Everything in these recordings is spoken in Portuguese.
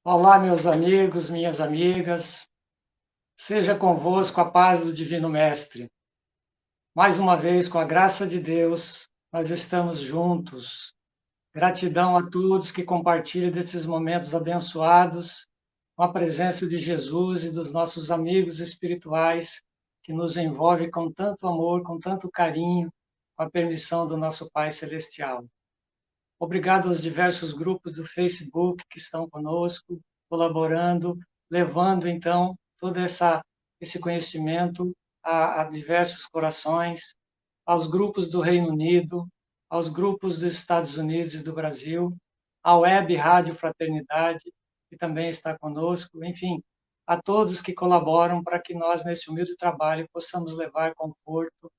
Olá, meus amigos, minhas amigas, seja convosco a paz do Divino Mestre. Mais uma vez, com a graça de Deus, nós estamos juntos. Gratidão a todos que compartilham desses momentos abençoados com a presença de Jesus e dos nossos amigos espirituais que nos envolvem com tanto amor, com tanto carinho, com a permissão do nosso Pai Celestial. Obrigado aos diversos grupos do Facebook que estão conosco, colaborando, levando então todo esse conhecimento a diversos corações, aos grupos do Reino Unido, aos grupos dos Estados Unidos e do Brasil, à Web Rádio Fraternidade, que também está conosco, enfim, a todos que colaboram para que nós, nesse humilde trabalho, possamos levar conforto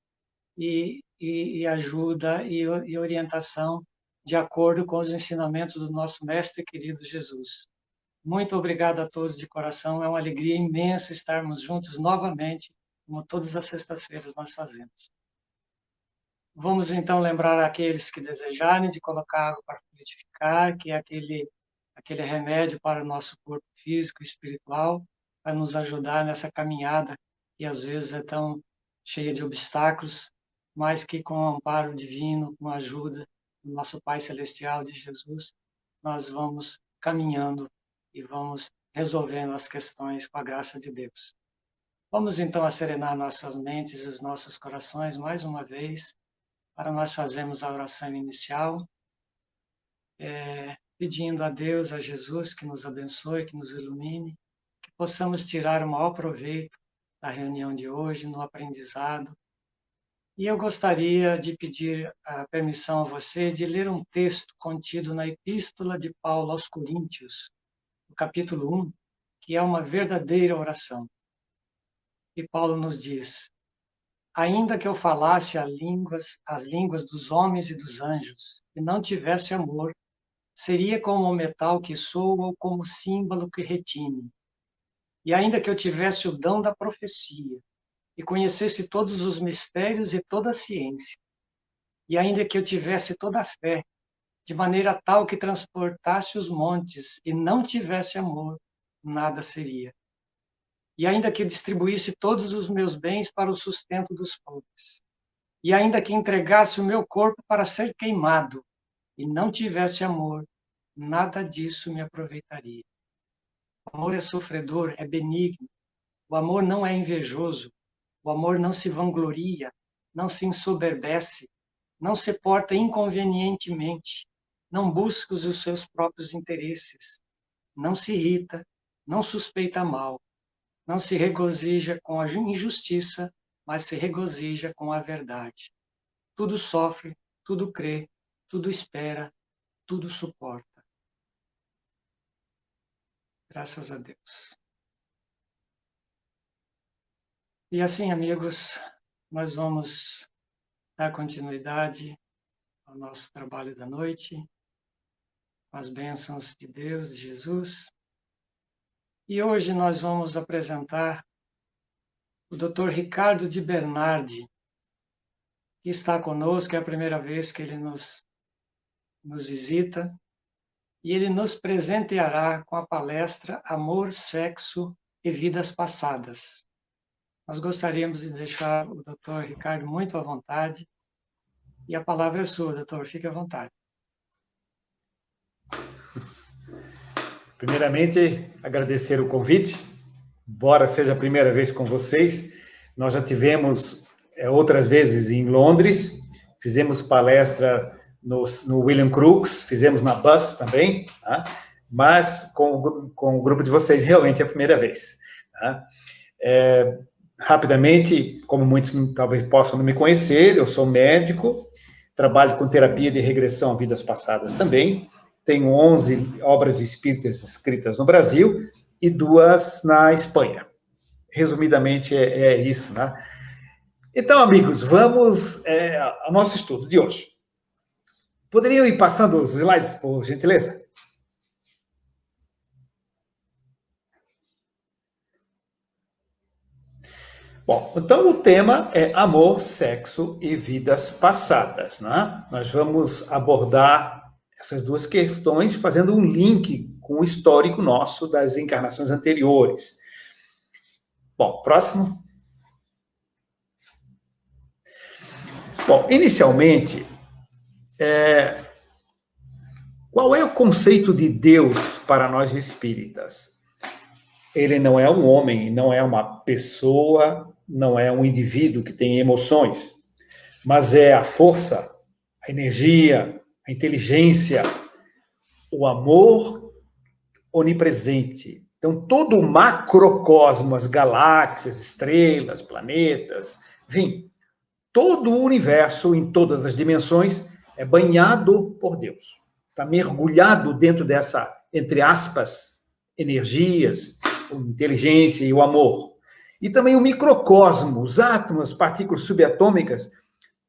e ajuda e orientação de acordo com os ensinamentos do nosso Mestre querido Jesus. Muito obrigado a todos de coração, é uma alegria imensa estarmos juntos novamente, como todas as sextas-feiras nós fazemos. Vamos então lembrar aqueles que desejarem de colocar água para fluidificar, que é aquele remédio para o nosso corpo físico e espiritual, para nos ajudar nessa caminhada que às vezes é tão cheia de obstáculos, mas que com o amparo divino, com a ajuda do nosso Pai Celestial, de Jesus, nós vamos caminhando e vamos resolvendo as questões com a graça de Deus. Vamos então acerenar nossas mentes e os nossos corações mais uma vez, para nós fazermos a oração inicial, pedindo a Deus, a Jesus, que nos abençoe, que nos ilumine, que possamos tirar o maior proveito da reunião de hoje, no aprendizado. E eu gostaria de pedir a permissão a você de ler um texto contido na Epístola de Paulo aos Coríntios, no capítulo 1, que é uma verdadeira oração. E Paulo nos diz: ainda que eu falasse as línguas dos homens e dos anjos, e não tivesse amor, seria como o metal que soa ou como o símbolo que retine. E ainda que eu tivesse o dom da profecia, e conhecesse todos os mistérios e toda a ciência, e ainda que eu tivesse toda a fé, de maneira tal que transportasse os montes, e não tivesse amor, nada seria. E ainda que distribuísse todos os meus bens para o sustento dos pobres, e ainda que entregasse o meu corpo para ser queimado, e não tivesse amor, nada disso me aproveitaria. O amor é sofredor, é benigno. O amor não é invejoso. O amor não se vangloria, não se ensoberbece, não se porta inconvenientemente, não busca os seus próprios interesses, não se irrita, não suspeita mal, não se regozija com a injustiça, mas se regozija com a verdade. Tudo sofre, tudo crê, tudo espera, tudo suporta. Graças a Deus. E assim, amigos, nós vamos dar continuidade ao nosso trabalho da noite, com as bênçãos de Deus, de Jesus. E hoje nós vamos apresentar o Dr. Ricardo de Bernardi, que está conosco, é a primeira vez que ele nos visita, e ele nos presenteará com a palestra Amor, Sexo e Vidas Passadas. Nós gostaríamos de deixar o Dr. Ricardo muito à vontade, e a palavra é sua, doutor, fique à vontade. Primeiramente, agradecer o convite, embora seja a primeira vez com vocês. Nós já tivemos outras vezes em Londres, fizemos palestra no William Crookes, fizemos na BUS também, tá? Mas com o grupo de vocês realmente é a primeira vez. Tá? Rapidamente, como muitos talvez possam não me conhecer, eu sou médico, trabalho com terapia de regressão a vidas passadas também, tenho 11 obras espíritas escritas no Brasil e 2 na Espanha. Resumidamente, é isso, né? Então, amigos, vamos ao nosso estudo de hoje. Poderiam ir passando os slides, por gentileza? Bom, então o tema é amor, sexo e vidas passadas, né? Nós vamos abordar Essas duas questões fazendo um link com o histórico nosso das encarnações anteriores. Bom, próximo. Bom, inicialmente, qual é o conceito de Deus para nós espíritas? Ele não é um homem, não é uma pessoa, não é um indivíduo que tem emoções, mas é a força, a energia, a inteligência, o amor onipresente. Então, todo o macrocosmo, as galáxias, estrelas, planetas, enfim, todo o universo, em todas as dimensões, é banhado por Deus. Está mergulhado dentro dessa, entre aspas, energias, inteligência e o amor. E também o microcosmo, os átomos, partículas subatômicas,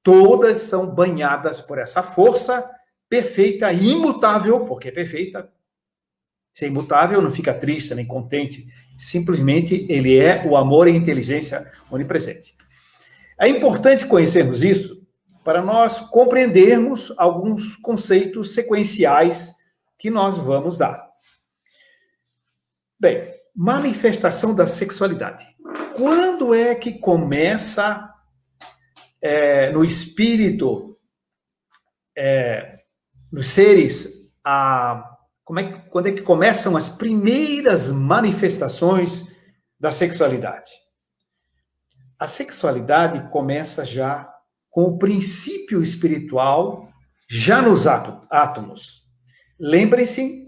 todas são banhadas por essa força perfeita e imutável, porque é perfeita. Se é imutável, não fica triste nem contente. Simplesmente, ele é o amor e a inteligência onipresente. É importante conhecermos isso para nós compreendermos alguns conceitos sequenciais que nós vamos dar. Bem, manifestação da sexualidade. Quando é que começa no espírito, nos seres, quando é que começam as primeiras manifestações da sexualidade? A sexualidade começa já com o princípio espiritual, já nos átomos. Lembrem-se,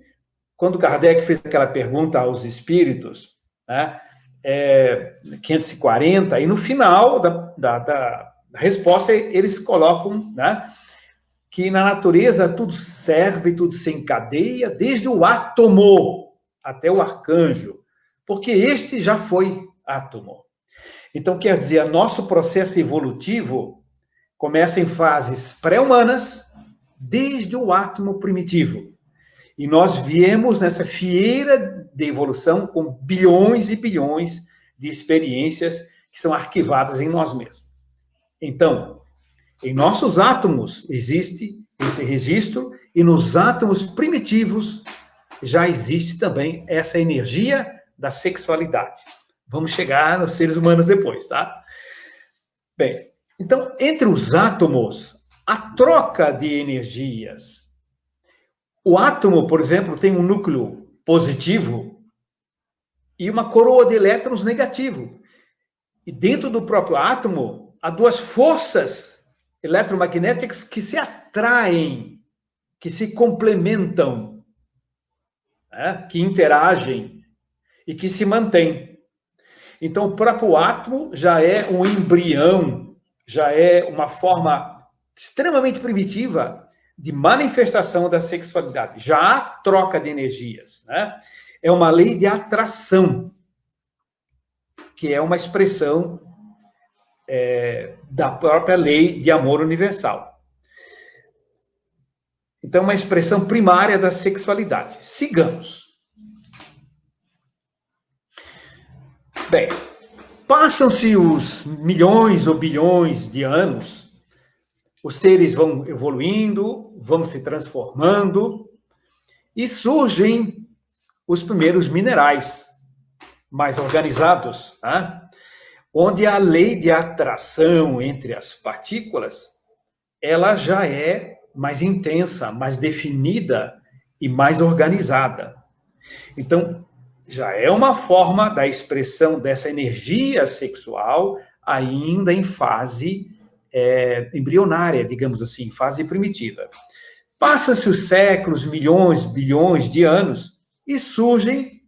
quando Kardec fez aquela pergunta aos espíritos, né, 540, e no final da resposta eles colocam, né, que na natureza tudo serve, tudo se encadeia, desde o átomo até o arcanjo, porque este já foi átomo. Então, quer dizer, nosso processo evolutivo começa em fases pré-humanas, desde o átomo primitivo. E nós viemos nessa fieira de evolução com bilhões e bilhões de experiências que são arquivadas em nós mesmos. Então, em nossos átomos existe esse registro, e nos átomos primitivos já existe também essa energia da sexualidade. Vamos chegar nos seres humanos depois, tá? Bem, então, entre os átomos, a troca de energias. O átomo, por exemplo, tem um núcleo positivo e uma coroa de elétrons negativo. E dentro do próprio átomo, há duas forças eletromagnéticas que se atraem, que se complementam, né? Que interagem e que se mantêm. Então, o próprio átomo já é um embrião, já é uma forma extremamente primitiva de manifestação da sexualidade. Já há troca de energias, né? É uma lei de atração, que é uma expressão da própria lei de amor universal. Então, uma expressão primária da sexualidade. Sigamos. Bem, passam-se os milhões ou bilhões de anos, os seres vão evoluindo, vão se transformando, e surgem os primeiros minerais mais organizados, né? Onde a lei de atração entre as partículas, ela já é mais intensa, mais definida e mais organizada. Então, já é uma forma da expressão dessa energia sexual ainda em fase embrionária, digamos assim, fase primitiva. Passam-se os séculos, milhões, bilhões de anos e surgem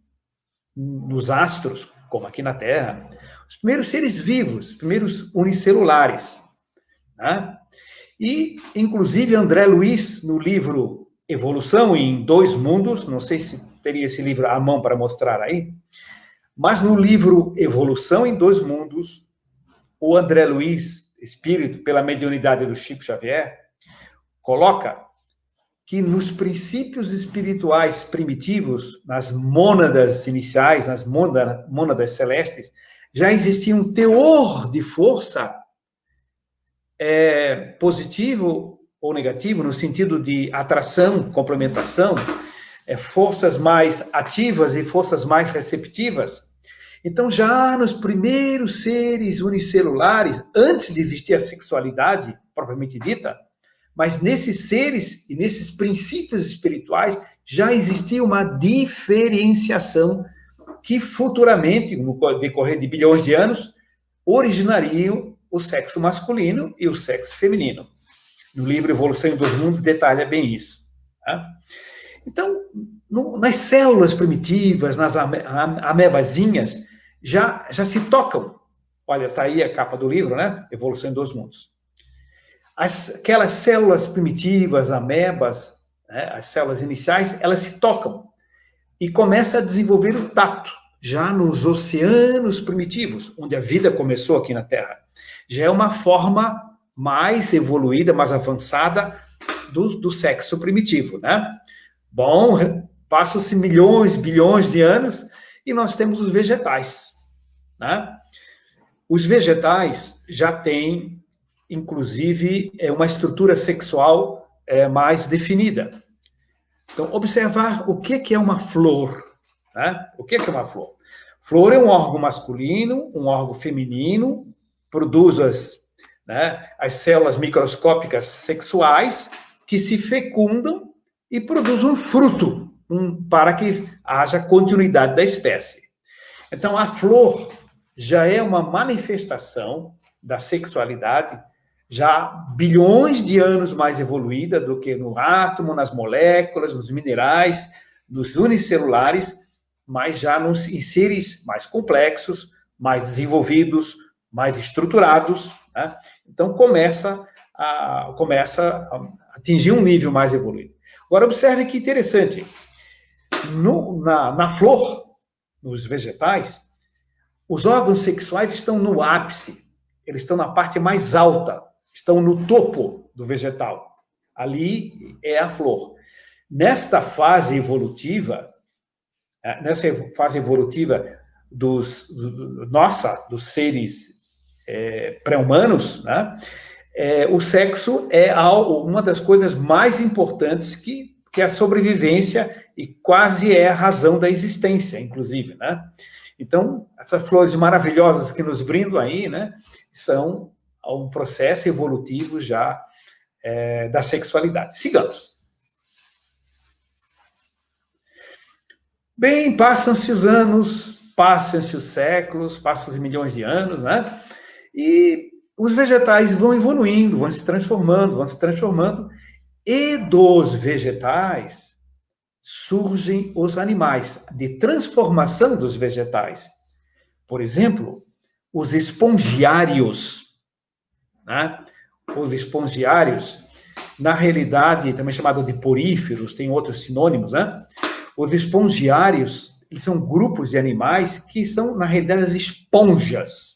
nos astros, como aqui na Terra, os primeiros seres vivos, os primeiros unicelulares, né? E, inclusive, André Luiz, no livro Evolução em Dois Mundos, não sei se teria esse livro à mão para mostrar aí, mas no livro Evolução em Dois Mundos, o André Luiz, espírito, pela mediunidade do Chico Xavier, coloca que nos princípios espirituais primitivos, nas mônadas iniciais, nas mônadas celestes, já existia um teor de força positivo ou negativo, no sentido de atração, complementação, forças mais ativas e forças mais receptivas. Então, já nos primeiros seres unicelulares, antes de existir a sexualidade propriamente dita, mas nesses seres e nesses princípios espirituais já existia uma diferenciação que futuramente, no decorrer de bilhões de anos, originariam o sexo masculino e o sexo feminino. No livro Evolução dos Mundos detalha bem isso. Tá? Então, nas células primitivas, nas amebazinhas, já se tocam. Olha, está aí a capa do livro, né? Evolução dos Mundos. Aquelas células primitivas, amebas, né, as células iniciais, elas se tocam e começam a desenvolver o tato, já nos oceanos primitivos, onde a vida começou aqui na Terra. Já é uma forma mais evoluída, mais avançada do sexo primitivo, né? Bom, passam-se milhões, bilhões de anos e nós temos os vegetais, né? Os vegetais já têm, inclusive, uma estrutura sexual mais definida. Então, observar o que é uma flor. Né? O que é uma flor? Flor é um órgão masculino, um órgão feminino, produz as células microscópicas sexuais que se fecundam e produz um fruto para que haja continuidade da espécie. Então, a flor já é uma manifestação da sexualidade já bilhões de anos mais evoluída do que no átomo, nas moléculas, nos minerais, nos unicelulares, mas já em seres mais complexos, mais desenvolvidos, mais estruturados. Né? Então, começa a atingir um nível mais evoluído. Agora, observe que interessante. Na flor, nos vegetais, os órgãos sexuais estão no ápice, eles estão na parte mais alta, estão no topo do vegetal. Ali é a flor. Nesta fase evolutiva dos seres pré-humanos, né, o sexo é uma das coisas mais importantes que é a sobrevivência e quase é a razão da existência, inclusive, né? Então, essas flores maravilhosas que nos brindam aí, né, são um processo evolutivo já da sexualidade. Sigamos. Bem, passam-se os anos, passam-se os séculos, passam os milhões de anos, né? E os vegetais vão evoluindo, vão se transformando, e dos vegetais surgem os animais, de transformação dos vegetais. Por exemplo, os espongiários. Né? Os espongiários, na realidade, também chamado de poríferos, tem outros sinônimos, né? Os espongiários, eles são grupos de animais que são, na realidade, as esponjas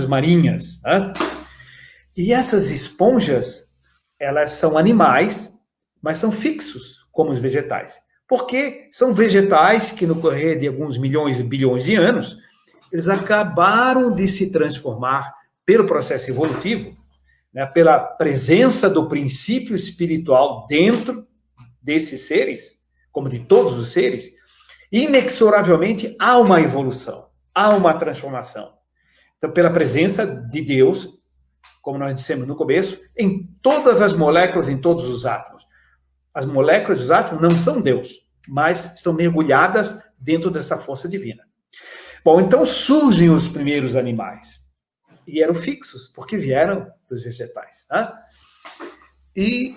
marinhas, né? E essas esponjas, elas são animais, mas são fixos, como os vegetais. Porque são vegetais que, no correr de alguns milhões e bilhões de anos, eles acabaram de se transformar pelo processo evolutivo, né, pela presença do princípio espiritual dentro desses seres, como de todos os seres, inexoravelmente há uma evolução, há uma transformação. Então, pela presença de Deus, como nós dissemos no começo, em todas as moléculas, em todos os átomos. As moléculas dos átomos não são Deus, mas estão mergulhadas dentro dessa força divina. Bom, então surgem os primeiros animais. E eram fixos, porque vieram dos vegetais. Né? E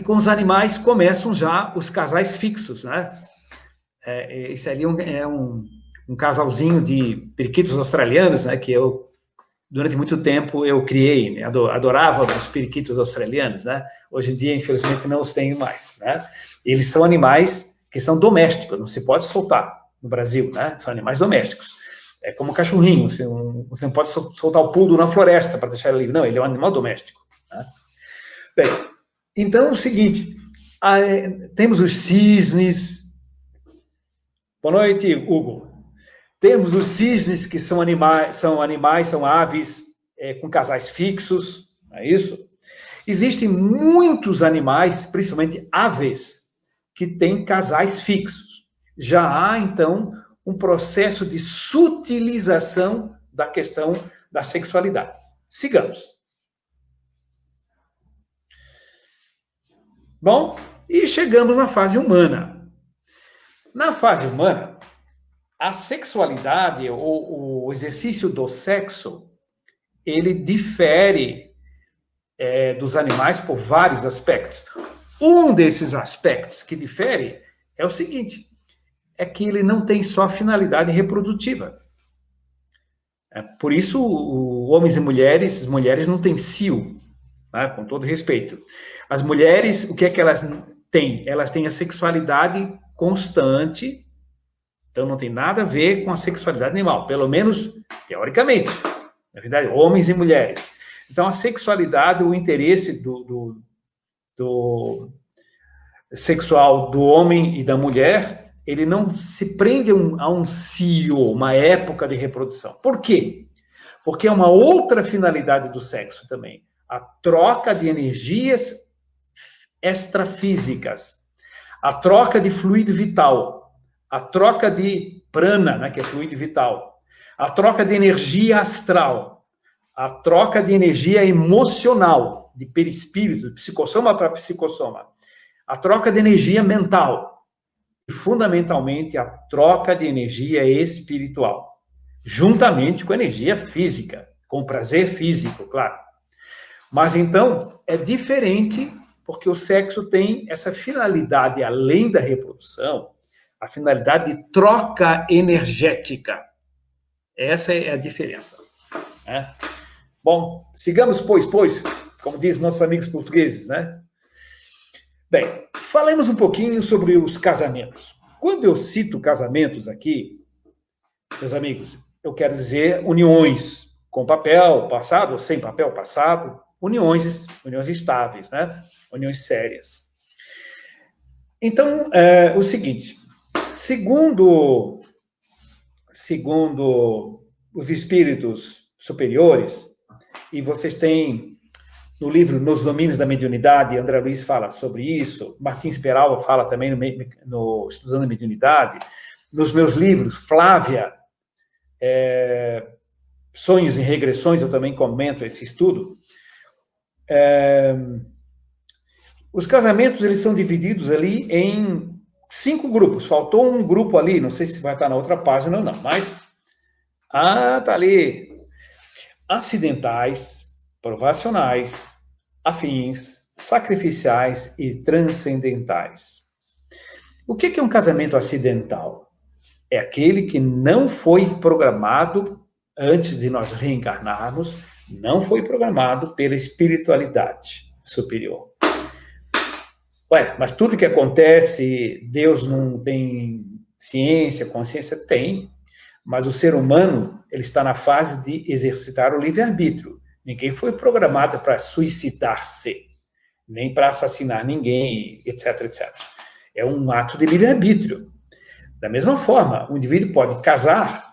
com os animais começam já os casais fixos. Né? Esse ali é um casalzinho de periquitos australianos, né, que eu, durante muito tempo, eu criei, né? Adorava os periquitos australianos. Né? Hoje em dia, infelizmente, não os tenho mais. Né? Eles são animais que são domésticos, não se pode soltar no Brasil. Né? São animais domésticos. É como um cachorrinho, você não pode soltar o poodle na floresta para deixar ele livre. Não, ele é um animal doméstico. Né? Bem, então é o seguinte, temos os cisnes. Boa noite, Hugo. Temos os cisnes, que são aves com casais fixos. não é isso? Existem muitos animais, principalmente aves, que têm casais fixos. Já há, então, um processo de sutilização da questão da sexualidade. Sigamos. Bom, e chegamos na fase humana. Na fase humana, a sexualidade, ou o exercício do sexo, ele difere dos animais por vários aspectos. Um desses aspectos que difere é o seguinte, é que ele não tem só finalidade reprodutiva. Por isso, homens e mulheres, as mulheres não têm cio, né, com todo respeito. As mulheres, o que é que elas têm? Elas têm a sexualidade constante, então não tem nada a ver com a sexualidade animal, pelo menos teoricamente. Na verdade, homens e mulheres. Então, a sexualidade, o interesse do sexual do homem e da mulher, ele não se prende a um cio, uma época de reprodução. Por quê? Porque é uma outra finalidade do sexo também. A troca de energias extrafísicas, a troca de fluido vital, a troca de prana, né, que é fluido vital, a troca de energia astral, a troca de energia emocional, de perispírito, de psicossoma para psicossoma, a troca de energia mental e, fundamentalmente, a troca de energia espiritual, juntamente com a energia física, com o prazer físico, claro. Mas, então, é diferente porque o sexo tem essa finalidade, além da reprodução, a finalidade de troca energética. Essa é a diferença, né? Bom, sigamos, pois, como dizem nossos amigos portugueses, né? Bem, falemos um pouquinho sobre os casamentos. Quando eu cito casamentos aqui, meus amigos, eu quero dizer uniões com papel passado ou sem papel passado, uniões estáveis, né? Uniões sérias. Então, o seguinte, segundo os espíritos superiores, e vocês têm no livro Nos Domínios da Mediunidade, André Luiz fala sobre isso, Martins Peralva fala também no Estudando a Mediunidade, nos meus livros, Flávia, Sonhos e Regressões, eu também comento esse estudo. Os casamentos, eles são divididos ali em 5 grupos. Faltou um grupo ali, não sei se vai estar na outra página ou não, mas... tá ali. Acidentais, provacionais, afins, sacrificiais e transcendentais. O que é um casamento acidental? É aquele que não foi programado antes de nós reencarnarmos, não foi programado pela espiritualidade superior. Mas tudo que acontece, Deus não tem ciência, consciência? Tem, mas o ser humano, ele está na fase de exercitar o livre-arbítrio. Ninguém foi programado para suicidar-se, nem para assassinar ninguém, etc, etc. É um ato de livre-arbítrio. Da mesma forma, o indivíduo pode casar,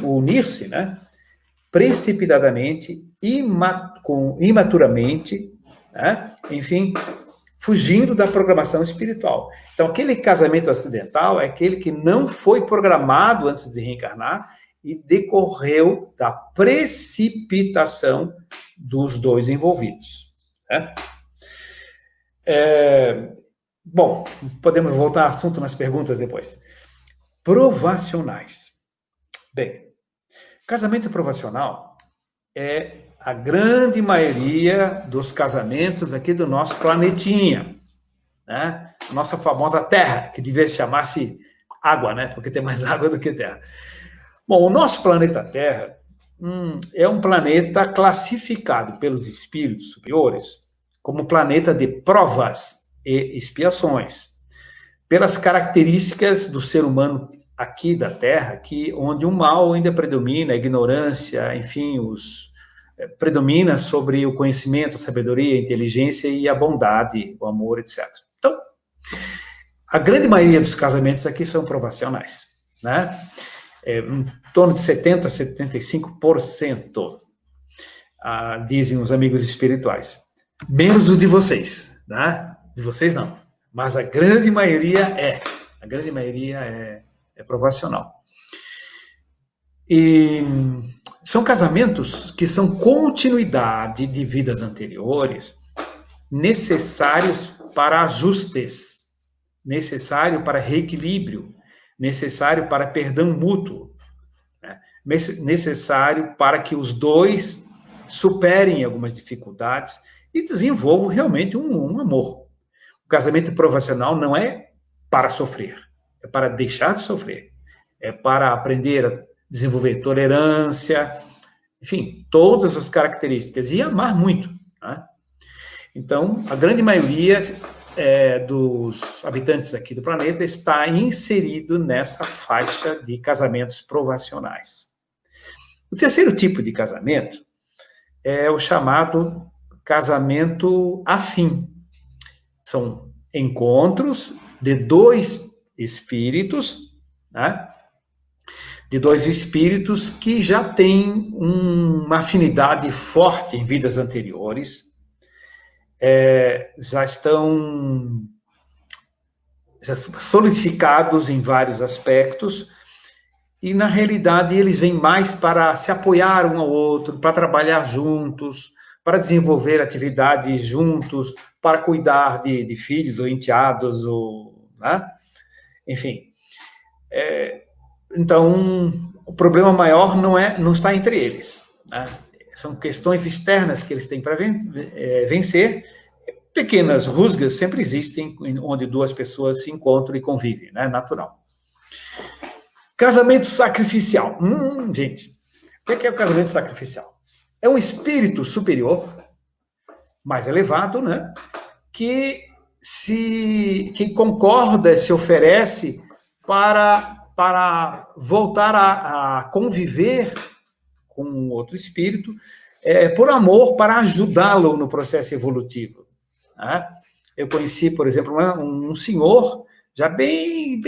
unir-se, né? Precipitadamente, imaturamente, né? Enfim, fugindo da programação espiritual. Então, aquele casamento acidental é aquele que não foi programado antes de reencarnar e decorreu da precipitação dos dois envolvidos, né? Bom, podemos voltar ao assunto nas perguntas depois. Provacionais. Bem, casamento provacional é a grande maioria dos casamentos aqui do nosso planetinha, né? Nossa famosa Terra, que devia chamar-se água, né? Porque tem mais água do que terra. Bom, o nosso planeta Terra é um planeta classificado pelos espíritos superiores como planeta de provas e expiações, pelas características do ser humano aqui da Terra, onde o mal ainda predomina, a ignorância, enfim, predomina sobre o conhecimento, a sabedoria, a inteligência e a bondade, o amor, etc. Então, a grande maioria dos casamentos aqui são provacionais, né? Em torno de 70%, 75%. dizem os amigos espirituais. Menos os de vocês, né? De vocês não. Mas a grande maioria é. A grande maioria é provacional. E são casamentos que são continuidade de vidas anteriores, necessários para ajustes, necessário para reequilíbrio, necessário para perdão mútuo, né? Necessário para que os dois superem algumas dificuldades e desenvolvam realmente um amor. O casamento provacional não é para sofrer, é para deixar de sofrer, é para aprender a desenvolver tolerância, enfim, todas as características, e amar muito, né? Então, a grande maioria dos habitantes aqui do planeta está inserido nessa faixa de casamentos provacionais. O terceiro tipo de casamento é o chamado casamento afim. São encontros de dois espíritos, né? De dois espíritos que já têm uma afinidade forte em vidas anteriores, já estão solidificados em vários aspectos, e na realidade eles vêm mais para se apoiar um ao outro, para trabalhar juntos, para desenvolver atividades juntos, para cuidar de filhos ou enteados, né? Enfim. Então, o problema maior não está entre eles, né? São questões externas que eles têm para vencer. Pequenas rusgas sempre existem, onde duas pessoas se encontram e convivem, né? Natural. Casamento sacrificial. Gente, o que é o casamento sacrificial? É um espírito superior, mais elevado, né? Que concorda, se oferece para voltar a conviver com outro espírito, por amor, para ajudá-lo no processo evolutivo, né? Eu conheci, por exemplo, um senhor, já bem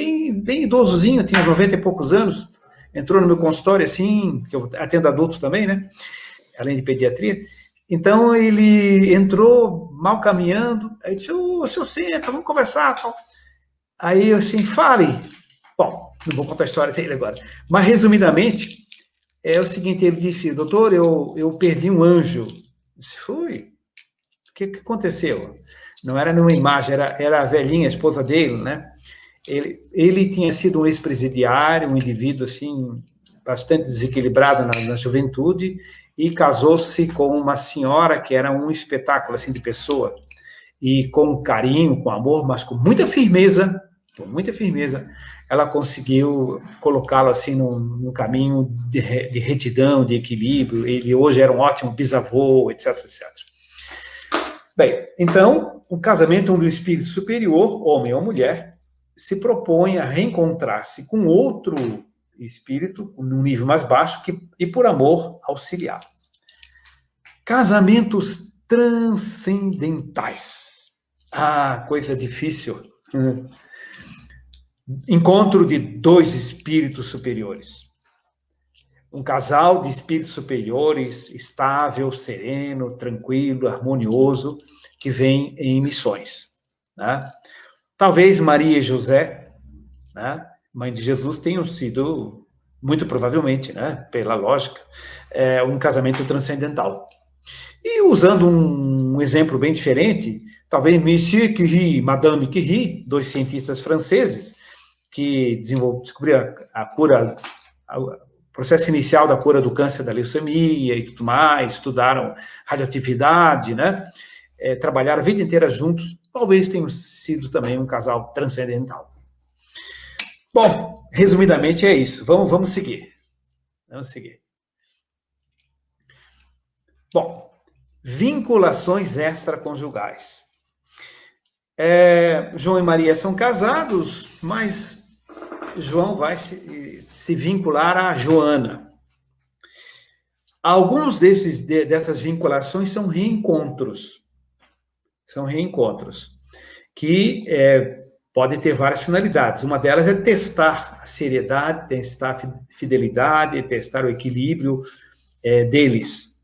idosozinho, tinha 90 e poucos anos, entrou no meu consultório, assim, que eu atendo adultos também, né? Além de pediatria. Então, ele entrou mal caminhando, aí disse, o senhor senta, vamos conversar, tal. Aí eu assim, fale. Bom, não vou contar a história dele agora, mas resumidamente, é o seguinte, ele disse, doutor, eu perdi um anjo. Eu disse, foi? O que aconteceu? Não era numa imagem, era a velhinha, a esposa dele, né? Ele tinha sido um ex-presidiário, um indivíduo, assim, bastante desequilibrado na juventude, e casou-se com uma senhora que era um espetáculo, assim, de pessoa, e com carinho, com amor, mas com muita firmeza, ela conseguiu colocá-lo, assim, num caminho de retidão, de equilíbrio. Ele hoje era um ótimo bisavô, etc, etc. Bem, então, o casamento onde o espírito superior, homem ou mulher, se propõe a reencontrar-se com outro espírito, num nível mais baixo, e por amor auxiliar. Casamentos transcendentais. Coisa difícil. Encontro de dois espíritos superiores. Um casal de espíritos superiores, estável, sereno, tranquilo, harmonioso, que vem em missões, né? Talvez Maria e José, né, mãe de Jesus, tenham sido, muito provavelmente, né, pela lógica, um casamento transcendental. E usando um exemplo bem diferente, talvez Monsieur Curie e Madame Curie, dois cientistas franceses, que descobriram a cura, o processo inicial da cura do câncer da leucemia e tudo mais, estudaram radioatividade, né? Trabalharam a vida inteira juntos, talvez tenham sido também um casal transcendental. Bom, resumidamente é isso. Vamos seguir. Bom, vinculações extraconjugais. João e Maria são casados, mas João vai se vincular a Joana. Alguns dessas vinculações são reencontros. Que podem ter várias finalidades. Uma delas é testar a seriedade, testar a fidelidade, testar o equilíbrio deles.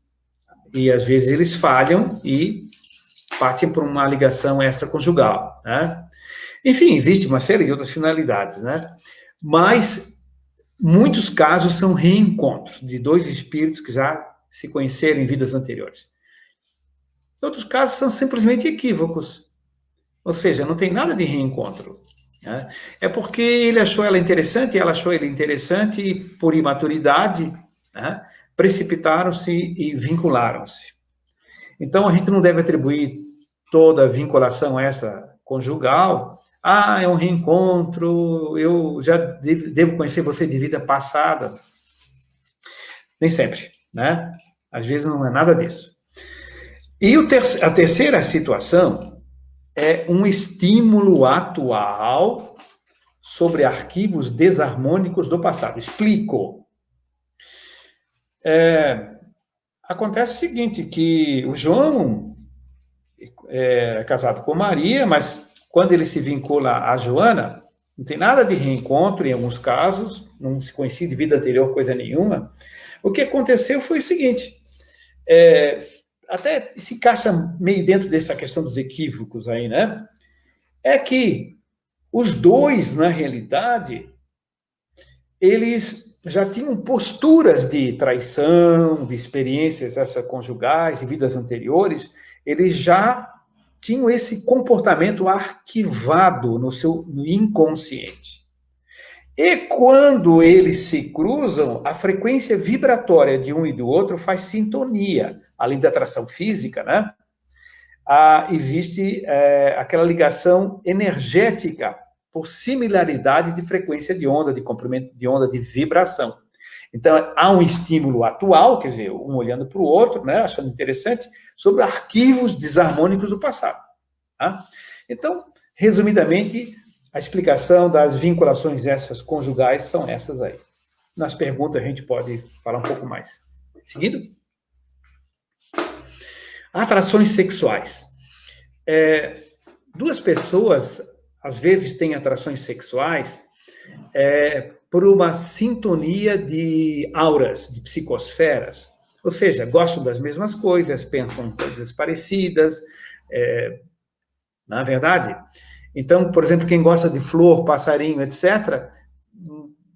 e às vezes eles falham e partem por uma ligação extraconjugal, né? Enfim, existe uma série de outras finalidades, né? Mas muitos casos são reencontros de dois espíritos que já se conheceram em vidas anteriores. Outros casos são simplesmente equívocos, ou seja, não tem nada de reencontro, né? É porque ele achou ela interessante, ela achou ele interessante, e por imaturidade, né, precipitaram-se e vincularam-se. Então, a gente não deve atribuir toda vinculação extraconjugal. Ah, é um reencontro, eu já devo conhecer você de vida passada. Nem sempre, né? Às vezes não é nada disso. E a terceira situação é um estímulo atual sobre arquivos desarmônicos do passado. Explico. Acontece o seguinte, que o João é casado com Maria, mas quando ele se vincula a Joana, não tem nada de reencontro em alguns casos, não se conhecia de vida anterior, coisa nenhuma. O que aconteceu foi o seguinte, até se encaixa meio dentro dessa questão dos equívocos aí, né? É que os dois, na realidade, eles já tinham posturas de traição, de experiências extraconjugais, em vidas anteriores, eles já tinham esse comportamento arquivado no inconsciente. E quando eles se cruzam, a frequência vibratória de um e do outro faz sintonia, além da atração física, né? Existe aquela ligação energética por similaridade de frequência de onda, de comprimento de onda, de vibração. Então, há um estímulo atual, quer dizer, um olhando para o outro, né, achando interessante, sobre arquivos desarmônicos do passado. Tá? Então, resumidamente, a explicação das vinculações essas conjugais são essas aí. Nas perguntas a gente pode falar um pouco mais. Seguindo? Atrações sexuais. Duas pessoas, às vezes, têm atrações sexuais por uma sintonia de auras, de psicosferas. Ou seja, gostam das mesmas coisas, pensam em coisas parecidas, na verdade. Então, por exemplo, quem gosta de flor, passarinho, etc.,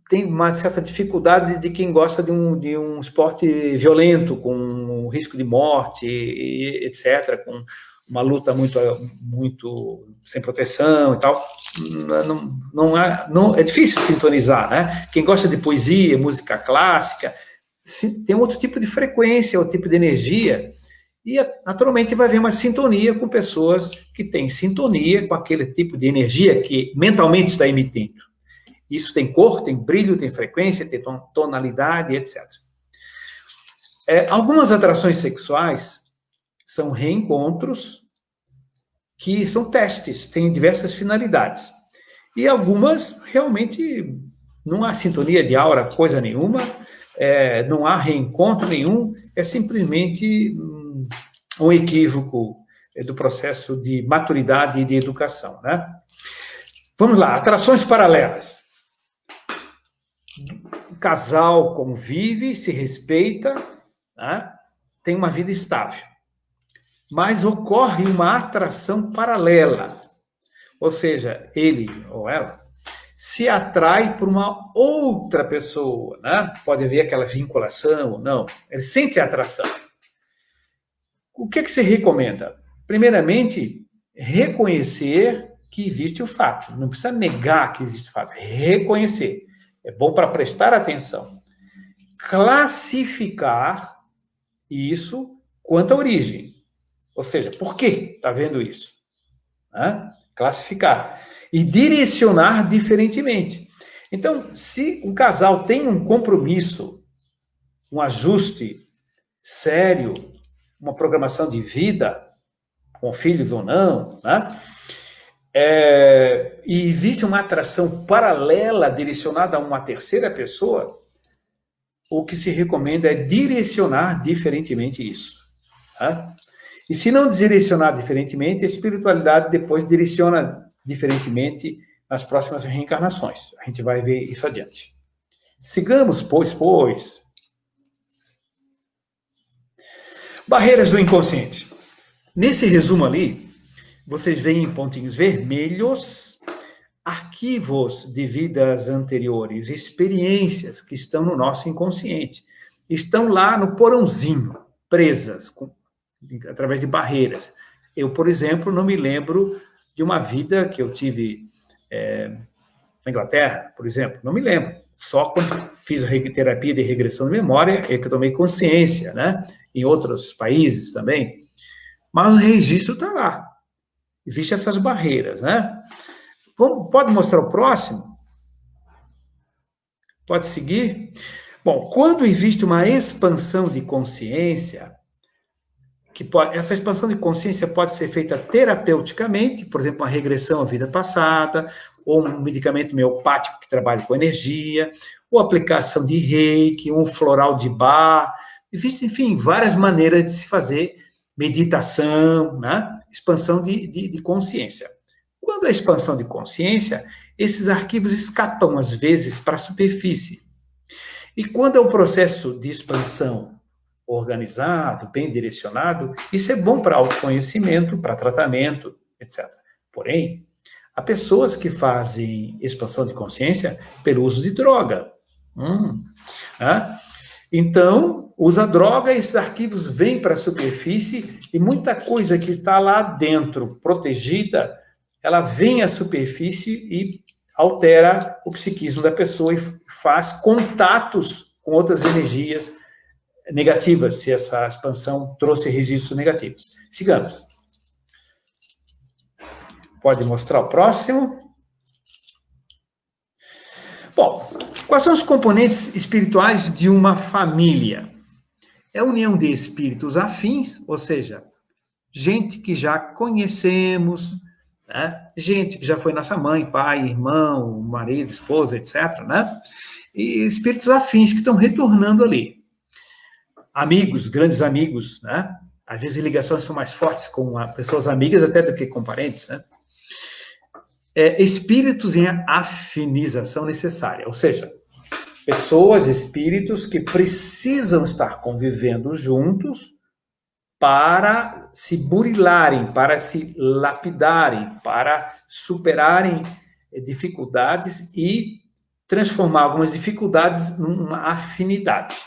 tem uma certa dificuldade de quem gosta de um esporte violento, com risco de morte, etc., com uma luta muito sem proteção e tal. Não, é difícil sintonizar, né? Quem gosta de poesia, música clássica, tem outro tipo de frequência, outro tipo de energia, e naturalmente vai haver uma sintonia com pessoas que têm sintonia com aquele tipo de energia que mentalmente está emitindo. Isso tem cor, tem brilho, tem frequência, tem tonalidade, etc. Algumas atrações sexuais são reencontros que são testes, têm diversas finalidades. E algumas, realmente, não há sintonia de aura, coisa nenhuma, não há reencontro nenhum, é simplesmente um equívoco do processo de maturidade e de educação, né? Vamos lá, atrações paralelas. O casal convive, se respeita, né? Tem uma vida estável. Mas ocorre uma atração paralela, ou seja, ele ou ela se atrai por uma outra pessoa, né? Pode haver aquela vinculação ou não, ele sente a atração. O que se recomenda? Primeiramente, reconhecer que existe o fato, não precisa negar que existe o fato, reconhecer. É bom para prestar atenção. Classificar isso quanto à origem. Ou seja, por que está vendo isso? Classificar. E direcionar diferentemente. Então, se um casal tem um compromisso, um ajuste sério, uma programação de vida, com filhos ou não, né? E existe uma atração paralela direcionada a uma terceira pessoa, o que se recomenda é direcionar diferentemente isso. Tá? E se não direcionar diferentemente, a espiritualidade depois direciona diferentemente nas próximas reencarnações. A gente vai ver isso adiante. Sigamos, pois. Barreiras do inconsciente. Nesse resumo ali, vocês veem em pontinhos vermelhos arquivos de vidas anteriores, experiências que estão no nosso inconsciente. Estão lá no porãozinho, presas, através de barreiras. Eu, por exemplo, não me lembro de uma vida que eu tive na Inglaterra, por exemplo, não me lembro. Só quando fiz a terapia de regressão de memória é que eu tomei consciência, né? Em outros países também. Mas o registro está lá. Existem essas barreiras, né? Pode mostrar o próximo? Pode seguir? Bom, quando existe uma expansão de consciência, essa expansão de consciência pode ser feita terapeuticamente, por exemplo, uma regressão à vida passada, ou um medicamento homeopático que trabalha com energia, ou aplicação de reiki, um floral de Bach. Existem, enfim, várias maneiras de se fazer meditação, né? Expansão de consciência. Quando a expansão de consciência, esses arquivos escapam, às vezes, para a superfície. E quando é um processo de expansão organizado, bem direcionado, isso é bom para autoconhecimento, para tratamento, etc. Porém, há pessoas que fazem expansão de consciência pelo uso de droga. Então, usa droga, esses arquivos vêm para a superfície e muita coisa que está lá dentro, protegida, ela vem à superfície e altera o psiquismo da pessoa e faz contatos com outras energias negativas, se essa expansão trouxe registros negativos. Sigamos. Pode mostrar o próximo. Bom, quais são os componentes espirituais de uma família? É a união de espíritos afins, ou seja, gente que já conhecemos, né? Gente que já foi nossa mãe, pai, irmão, marido, esposa, etc., né? E espíritos afins que estão retornando ali. Amigos, grandes amigos, né? Às vezes ligações são mais fortes com pessoas amigas até do que com parentes, né? Espíritos em afinização necessária, ou seja, pessoas, espíritos que precisam estar convivendo juntos para se burilarem, para se lapidarem, para superarem dificuldades e transformar algumas dificuldades numa afinidade.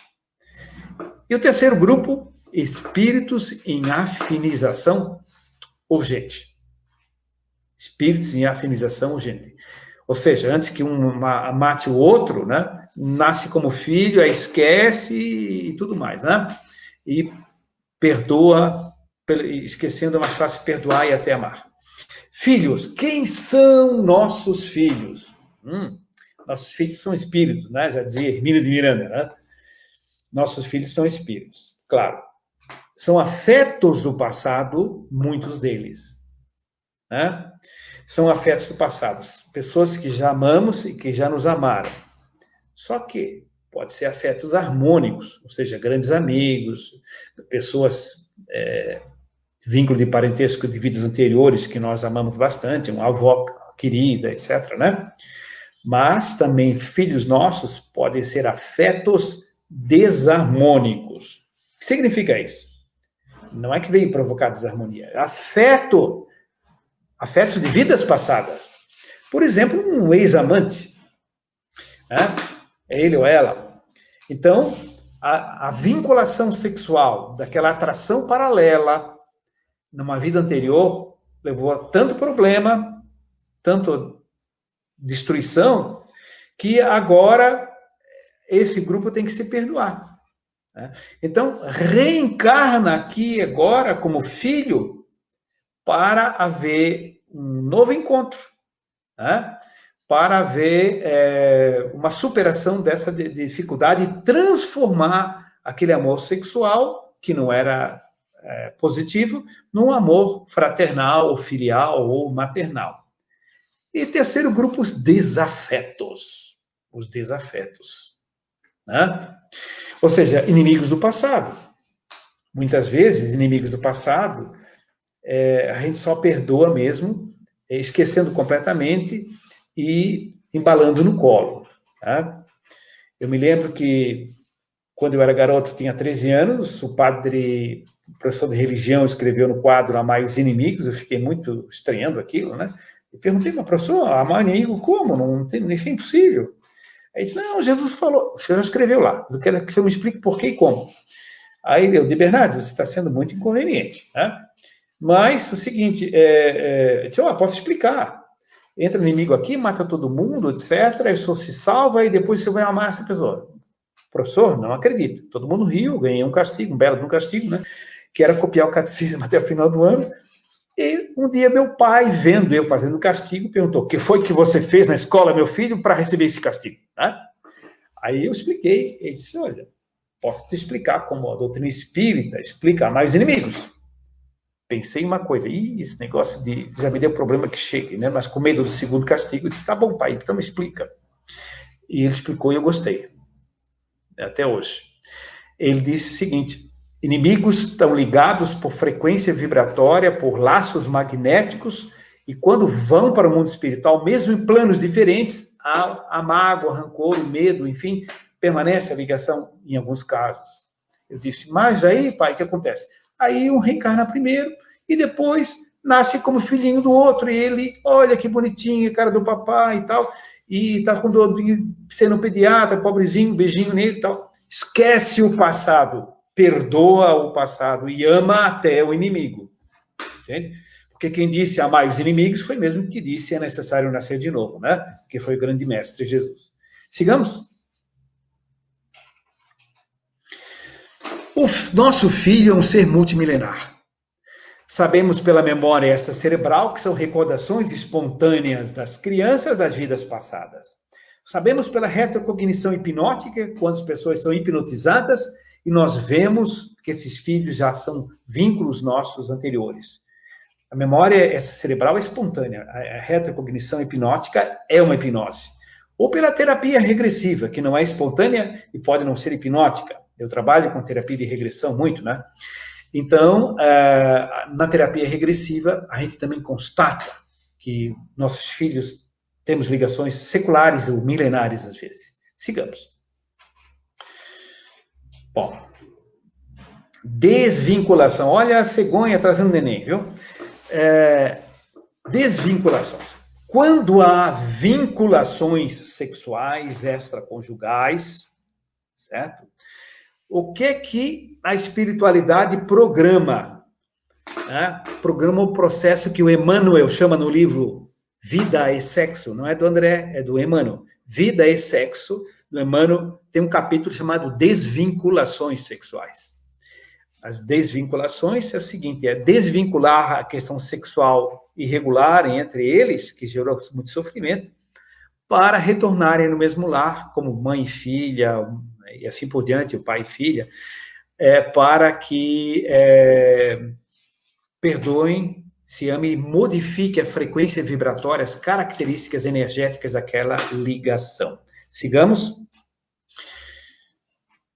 E o terceiro grupo, espíritos em afinização urgente. Espíritos em afinização urgente. Ou seja, antes que um mate o outro, né? Nasce como filho, aí esquece e tudo mais, né? E perdoa, esquecendo é mais fácil perdoar e até amar. Filhos, quem são nossos filhos? Nossos filhos são espíritos, né? Já dizia Hermínio de Miranda, né? Nossos filhos são espíritos, claro. São afetos do passado, muitos deles, né? São afetos do passado, pessoas que já amamos e que já nos amaram. Só que pode ser afetos harmônicos, ou seja, grandes amigos, pessoas, vínculo de parentesco de vidas anteriores que nós amamos bastante, uma avó querida, etc., né? Mas também filhos nossos podem ser afetos desarmônicos. O que significa isso? Não é que veio provocar desarmonia, é afetos de vidas passadas. Por exemplo, um ex-amante, né? Ele ou ela. Então, a vinculação sexual, daquela atração paralela, numa vida anterior, levou a tanto problema, tanto destruição, que agora esse grupo tem que se perdoar. Né? Então, reencarna aqui agora como filho para haver um novo encontro, né? Para haver uma superação dessa dificuldade e transformar aquele amor sexual, que não era positivo, num amor fraternal, ou filial, ou maternal. E terceiro grupo, os desafetos. Os desafetos. Né? Ou seja, inimigos do passado. Muitas vezes, inimigos do passado, a gente só perdoa mesmo, esquecendo completamente e embalando no colo. Tá? Eu me lembro que, quando eu era garoto, tinha 13 anos, o padre o professor de religião escreveu no quadro Amai os Inimigos, eu fiquei muito estranhando aquilo, né? E perguntei, mas professor, amar o inimigo como? Não tem, isso é impossível. Aí disse, não, Jesus falou, o senhor escreveu lá, eu quero que o senhor me explique por que e como. Aí eu disse, Bernardo, você está sendo muito inconveniente, né? Mas o seguinte, posso explicar. Entra o inimigo aqui, mata todo mundo, etc. Aí o senhor se salva e depois você vai amar essa pessoa. Professor, não acredito. Todo mundo riu, ganhei um castigo, um belo castigo, né? Que era copiar o catecismo até o final do ano. E um dia meu pai, vendo eu fazendo castigo, perguntou, o que foi que você fez na escola, meu filho, para receber esse castigo? Né? Aí eu expliquei, ele disse, olha, posso te explicar como a doutrina espírita explica amar os inimigos. Pensei em uma coisa, esse negócio de, já me deu problema que chegue, né? Mas com medo do segundo castigo, eu disse, tá bom, pai, então me explica. E ele explicou e eu gostei, até hoje. Ele disse o seguinte, inimigos estão ligados por frequência vibratória, por laços magnéticos, e quando vão para o mundo espiritual, mesmo em planos diferentes, a mágoa, rancor, o medo, enfim, permanece a ligação em alguns casos. Eu disse, mas aí, pai, o que acontece? Aí um reencarna primeiro, e depois nasce como filhinho do outro, e ele, olha que bonitinho, cara do papai e tal, e tá com dor de ser no pediatra, pobrezinho, beijinho nele e tal. Esquece o passado, perdoa o passado e ama até o inimigo. Entende? Porque quem disse amar os inimigos foi mesmo que disse é necessário nascer de novo, né? Que foi o grande mestre Jesus. Sigamos. O nosso filho é um ser multimilenar. Sabemos pela memória essa cerebral que são recordações espontâneas das crianças das vidas passadas. Sabemos pela retrocognição hipnótica, quando as pessoas são hipnotizadas, e nós vemos que esses filhos já são vínculos nossos anteriores. A memória essa cerebral é espontânea. A retrocognição hipnótica é uma hipnose. Ou pela terapia regressiva, que não é espontânea e pode não ser hipnótica. Eu trabalho com terapia de regressão muito, né? Então, na terapia regressiva, a gente também constata que nossos filhos temos ligações seculares ou milenares, às vezes. Sigamos. Bom, desvinculação. Olha a cegonha trazendo neném, viu? Desvinculações. Quando há vinculações sexuais extraconjugais, certo? O que a espiritualidade programa? Né? Programa o processo que o Emmanuel chama no livro Vida e Sexo, não é do André, é do Emmanuel. Vida e Sexo, do Emmanuel, tem um capítulo chamado Desvinculações Sexuais. As desvinculações é o seguinte, é desvincular a questão sexual irregular entre eles, que gerou muito sofrimento, para retornarem no mesmo lar, como mãe e filha, e assim por diante, o pai e filha, para que perdoem, se amem e modifique a frequência vibratória, as características energéticas daquela ligação. Sigamos.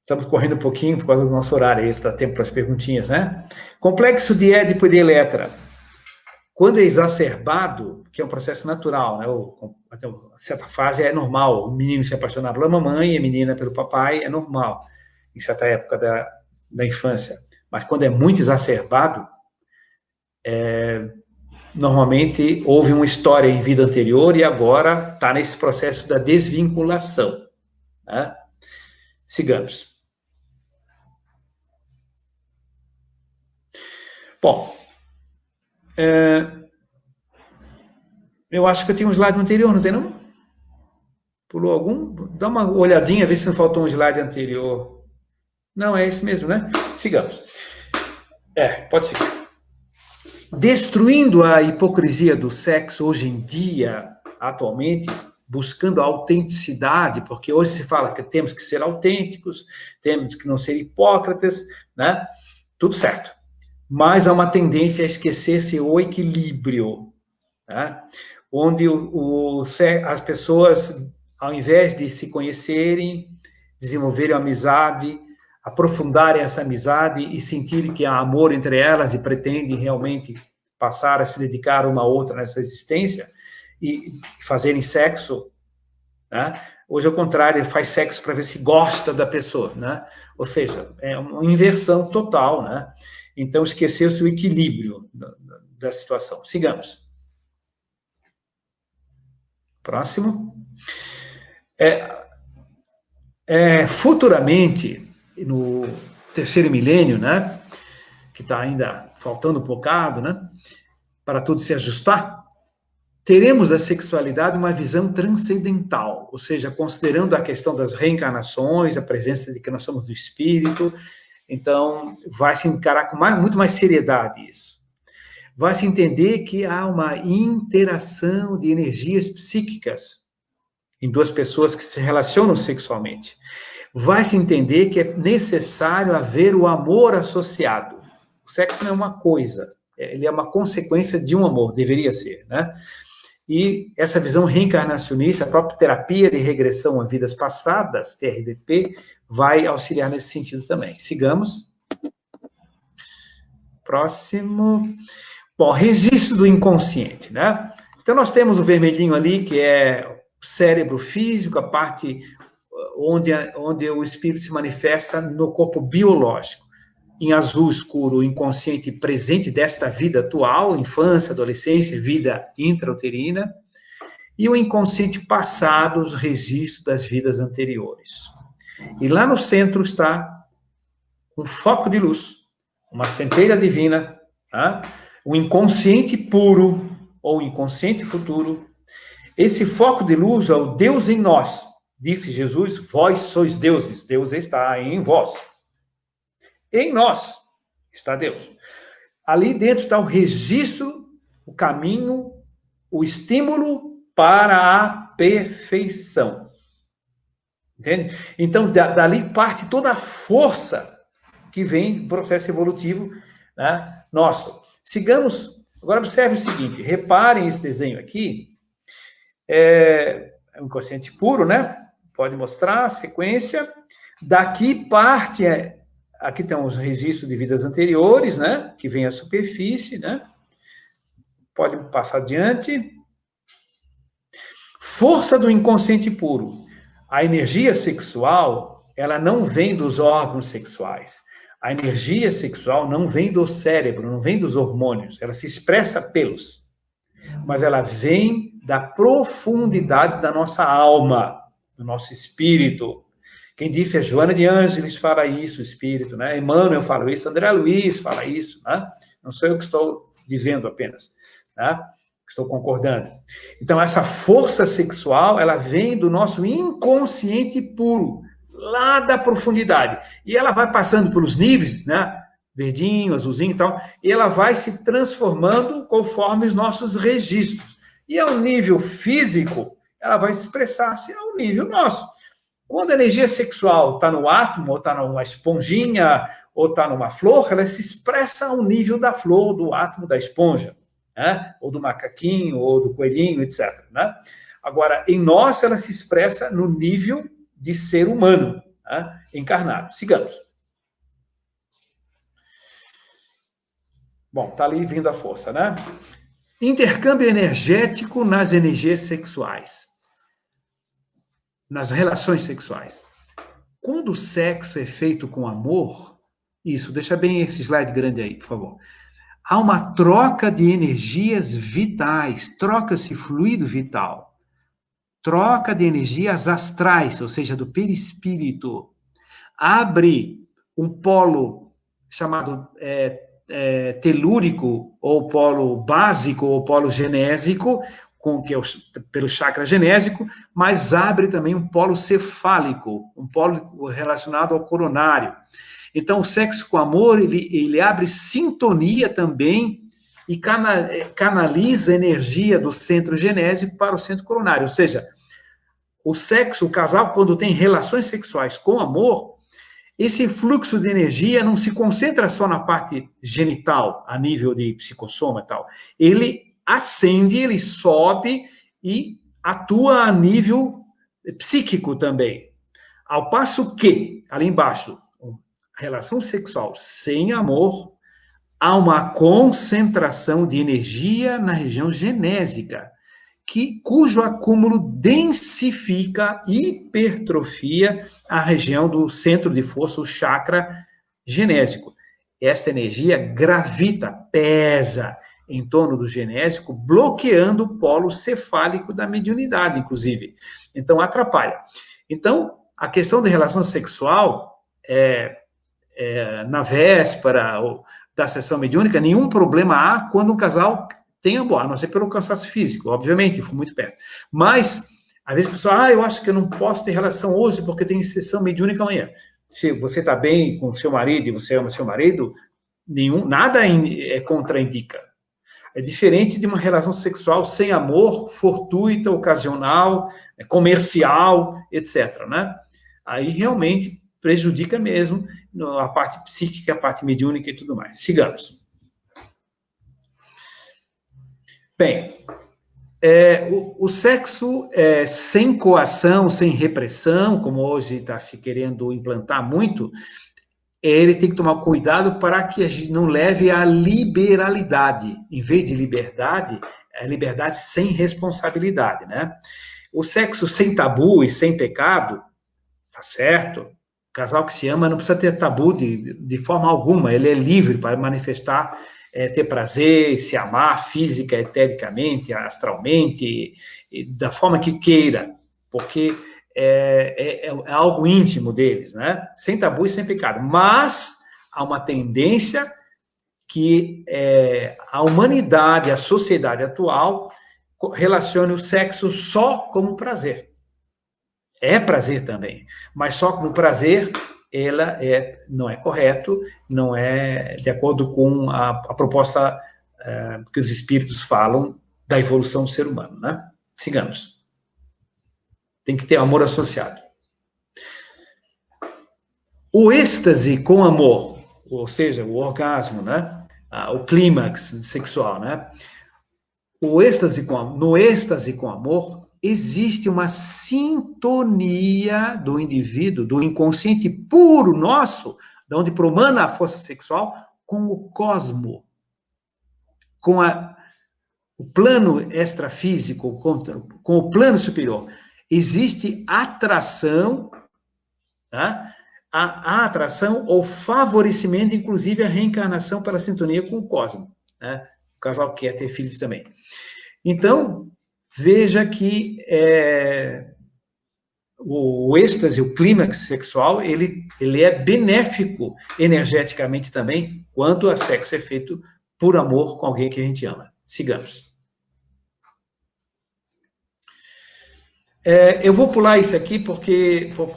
Estamos correndo um pouquinho por causa do nosso horário, aí dá tempo para as perguntinhas, né? Complexo de Édipo e de Eletra. Quando é exacerbado, que é um processo natural, né? Até uma certa fase é normal, o menino se apaixonar pela mamãe e a menina pelo papai, é normal, em certa época da infância. Mas quando é muito exacerbado, normalmente houve uma história em vida anterior e agora está nesse processo da desvinculação. Né? Sigamos. Bom, eu acho que eu tinha um slide anterior, não tem não? Pulou algum? Dá uma olhadinha, vê se não faltou um slide anterior. Não, é esse mesmo, né? Sigamos. Pode ser. Destruindo a hipocrisia do sexo hoje em dia, atualmente, buscando a autenticidade, porque hoje se fala que temos que ser autênticos, temos que não ser hipócritas, né? Tudo certo. Mas há uma tendência a esquecer-se o equilíbrio, né? Onde as pessoas, ao invés de se conhecerem, desenvolverem amizade, aprofundarem essa amizade e sentirem que há amor entre elas e pretendem realmente passar a se dedicar uma a outra nessa existência e fazerem sexo, né? Hoje, ao contrário, faz sexo para ver se gosta da pessoa, né? Ou seja, é uma inversão total, né? Então, esqueceu-se o equilíbrio da situação. Sigamos. Próximo. Futuramente, no terceiro milênio, né, que está ainda faltando um bocado, né, para tudo se ajustar, teremos da sexualidade uma visão transcendental, ou seja, considerando a questão das reencarnações, a presença de que nós somos do espírito. Então, vai se encarar com muito mais seriedade isso. Vai se entender que há uma interação de energias psíquicas em duas pessoas que se relacionam sexualmente. Vai se entender que é necessário haver o amor associado. O sexo não é uma coisa, ele é uma consequência de um amor, deveria ser, né? E essa visão reencarnacionista, a própria terapia de regressão a vidas passadas, TRVP, vai auxiliar nesse sentido também. Sigamos. Próximo. Bom, registro do inconsciente, né? Então, nós temos o vermelhinho ali, que é o cérebro físico, a parte onde o espírito se manifesta no corpo biológico. Em azul escuro, o inconsciente presente desta vida atual, infância, adolescência, vida intrauterina, e o inconsciente passado, os registros das vidas anteriores. E lá no centro está um foco de luz, uma centelha divina, tá? O inconsciente puro, ou inconsciente futuro. Esse foco de luz é o Deus em nós. Disse Jesus, vós sois deuses, Deus está em vós. Em nós está Deus. Ali dentro está o registro, o caminho, o estímulo para a perfeição. Entende? Então, dali parte toda a força que vem do processo evolutivo, né, nosso. Sigamos. Agora, observe o seguinte. Reparem esse desenho aqui. É um inconsciente puro, né? Pode mostrar a sequência. Daqui parte... Aqui tem os registros de vidas anteriores, né? Que vem à superfície, né? Pode passar adiante. Força do inconsciente puro. A energia sexual, ela não vem dos órgãos sexuais. A energia sexual não vem do cérebro, não vem dos hormônios. Ela se expressa pelos. Mas ela vem da profundidade da nossa alma, do nosso espírito. Quem disse é Joana de Ângeles fala isso, o espírito, né? Emmanuel fala isso, André Luiz fala isso, né? Não sou eu que estou dizendo apenas, né? Estou concordando. Então, essa força sexual, ela vem do nosso inconsciente puro, lá da profundidade. E ela vai passando pelos níveis, né? Verdinho, azulzinho e tal, e ela vai se transformando conforme os nossos registros. E ao nível físico, ela vai expressar-se ao nível nosso. Quando a energia sexual está no átomo, ou está numa esponjinha, ou está numa flor, ela se expressa ao nível da flor, do átomo, da esponja, né? Ou do macaquinho, ou do coelhinho, etc. Né? Agora, em nós, ela se expressa no nível de ser humano, né? Encarnado. Sigamos. Bom, está ali vindo a força, né? Intercâmbio energético nas energias sexuais. Nas relações sexuais. Quando o sexo é feito com amor, isso, deixa bem esse slide grande aí, por favor. Há uma troca de energias vitais, troca-se fluido vital, troca de energias astrais, ou seja, do perispírito. Abre um polo chamado telúrico, ou polo básico, ou polo genésico, que é pelo chakra genésico, mas abre também um polo cefálico, um polo relacionado ao coronário. Então, o sexo com amor, ele abre sintonia também e canaliza a energia do centro genésico para o centro coronário. Ou seja, o sexo, o casal, quando tem relações sexuais com amor, esse fluxo de energia não se concentra só na parte genital, a nível de psicossoma e tal. Ele ascende, ele sobe e atua a nível psíquico também. Ao passo que, ali embaixo, a relação sexual sem amor, há uma concentração de energia na região genésica, cujo acúmulo densifica, hipertrofia a região do centro de força, o chakra genésico. essa energia gravita, pesa em torno do genésico, bloqueando o polo cefálico da mediunidade, inclusive. Então, atrapalha. Então, a questão da relação sexual, na véspera da sessão mediúnica, nenhum problema há quando um casal tem amor, a não ser pelo cansaço físico, obviamente, foi muito perto. Mas, às vezes, a pessoa, eu acho que eu não posso ter relação hoje porque tem sessão mediúnica amanhã. Se você está bem com o seu marido e você ama seu marido, nada contraindica. É diferente de uma relação sexual sem amor, fortuita, ocasional, comercial, etc., né? Aí realmente prejudica mesmo a parte psíquica, a parte mediúnica e tudo mais. Sigamos. Bem, o sexo sem coação, sem repressão, como hoje está se querendo implantar muito, ele tem que tomar cuidado para que a gente não leve à liberalidade. Em vez de liberdade, é liberdade sem responsabilidade, né? O sexo sem tabu e sem pecado, tá certo? O casal que se ama não precisa ter tabu de forma alguma, ele é livre para manifestar, ter prazer, se amar física, etericamente, astralmente, da forma que queira, porque é algo íntimo deles, né? Sem tabu e sem pecado. Mas há uma tendência que a humanidade, a sociedade atual, relacione o sexo só como prazer. É prazer também, mas só como prazer, ela não é correto, não é de acordo com a proposta que os espíritos falam da evolução do ser humano, né? Sigamos. Tem que ter amor associado. O êxtase com amor, ou seja, o orgasmo, né? O clímax sexual, né? No êxtase com amor, existe uma sintonia do indivíduo, do inconsciente puro nosso, de onde promana a força sexual, com o cosmo, com o plano extrafísico, com o plano superior. Existe atração, tá? A atração ou favorecimento, inclusive a reencarnação pela sintonia com o cosmo, né? O casal quer ter filhos também. Então, veja que o êxtase, o clímax sexual, ele é benéfico energeticamente também, quando o sexo é feito por amor com alguém que a gente ama. Sigamos. Eu vou pular isso aqui por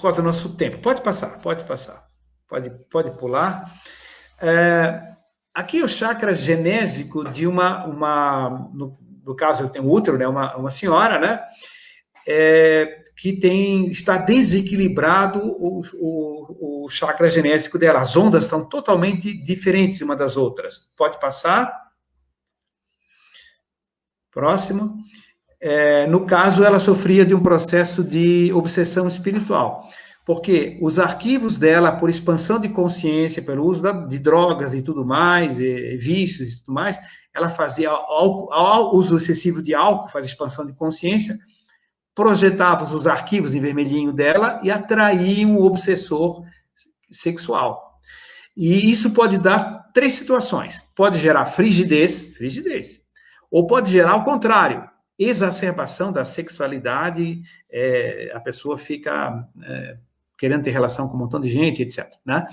causa do nosso tempo. Pode passar. Pode pular. Aqui é o chakra genésico de no caso eu tenho útero, né, uma senhora, né, que está desequilibrado o chakra genésico dela. As ondas estão totalmente diferentes uma das outras. Pode passar. Próximo. No caso, ela sofria de um processo de obsessão espiritual, porque os arquivos dela, por expansão de consciência, pelo uso de drogas e tudo mais, vícios e tudo mais, ela fazia uso excessivo de álcool, faz expansão de consciência, projetava os arquivos em vermelhinho dela e atraía um obsessor sexual. E isso pode dar 3 situações. Pode gerar frigidez, ou pode gerar o contrário, exacerbação da sexualidade, a pessoa fica querendo ter relação com um montão de gente, etc., né?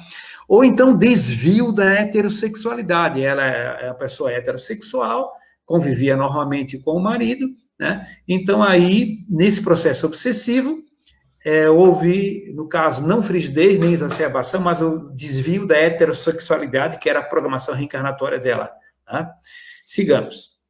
Ou então desvio da heterossexualidade. Ela é a pessoa heterossexual, convivia normalmente com o marido, né? Então, aí, nesse processo obsessivo, houve, no caso, não frigidez, nem exacerbação, mas o desvio da heterossexualidade, que era a programação reencarnatória dela. Tá? Sigamos.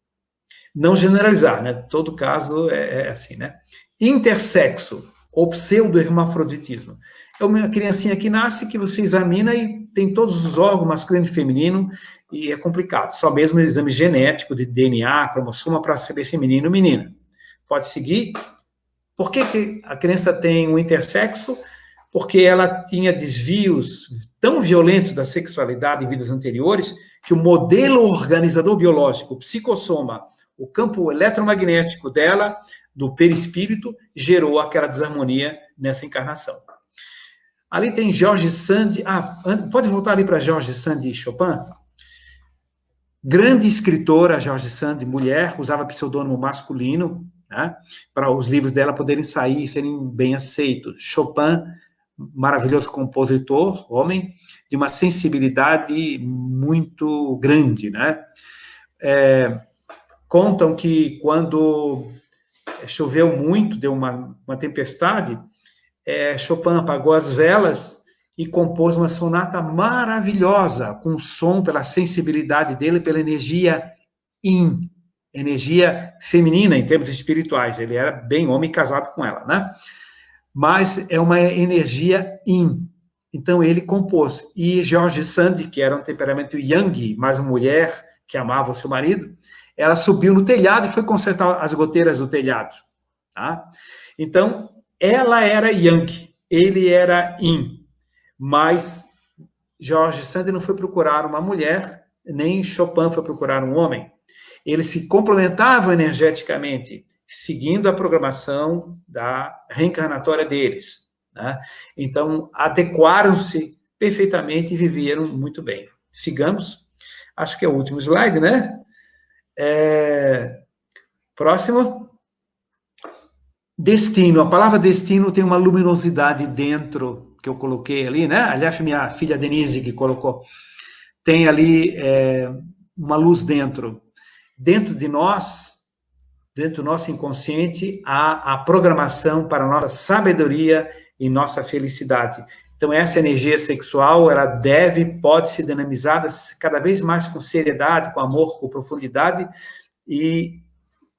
Não generalizar, né? Todo caso é assim, né? Intersexo, ou pseudo-hermafroditismo. É uma criancinha que nasce, que você examina e tem todos os órgãos, masculino e feminino, e é complicado. Só mesmo o exame genético de DNA, cromossoma, para saber se é menino ou menina. Pode seguir. Por que a criança tem um intersexo? Porque ela tinha desvios tão violentos da sexualidade em vidas anteriores, que o modelo organizador biológico, o psicossoma, o campo eletromagnético dela, do perispírito, gerou aquela desarmonia nessa encarnação. Ali tem George Sand. Pode voltar ali para George Sand e Chopin? Grande escritora, George Sand, mulher, usava pseudônimo masculino, né, para os livros dela poderem sair e serem bem aceitos. Chopin, maravilhoso compositor, homem, de uma sensibilidade muito grande, né? Contam que quando choveu muito, deu uma tempestade, Chopin apagou as velas e compôs uma sonata maravilhosa, com som, pela sensibilidade dele, pela energia yin, energia feminina em termos espirituais. Ele era bem homem casado com ela, né? Mas é uma energia yin. Então ele compôs. E George Sand, que era um temperamento yang, mas uma mulher que amava o seu marido, ela subiu no telhado e foi consertar as goteiras do telhado. Tá? Então, ela era yang, ele era yin. Mas George Sand não foi procurar uma mulher, nem Chopin foi procurar um homem. Eles se complementavam energeticamente, seguindo a programação da reencarnatória deles. Né? Então, adequaram-se perfeitamente e viveram muito bem. Sigamos. Acho que é o último slide, né? Próximo. Destino. A palavra destino tem uma luminosidade dentro, que eu coloquei ali, né? Aliás, minha filha Denise que colocou. Tem ali uma luz dentro. Dentro de nós, dentro do nosso inconsciente, há a programação para a nossa sabedoria e nossa felicidade. Então, essa energia sexual, ela pode ser dinamizada cada vez mais com seriedade, com amor, com profundidade, e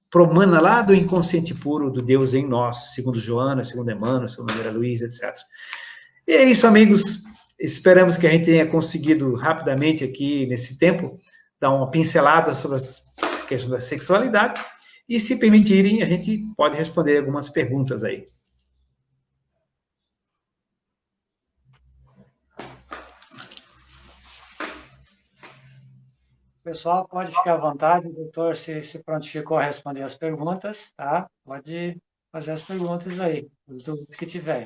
promana lá do inconsciente puro do Deus em nós, segundo Joana, segundo Emmanuel, segundo Maria Luísa, etc. E é isso, amigos. Esperamos que a gente tenha conseguido rapidamente aqui, nesse tempo, dar uma pincelada sobre as questões da sexualidade. E, se permitirem, a gente pode responder algumas perguntas aí. Pessoal, pode ficar à vontade, o doutor se prontificou a responder as perguntas, tá? Pode fazer as perguntas aí, os dúvidas que tiver.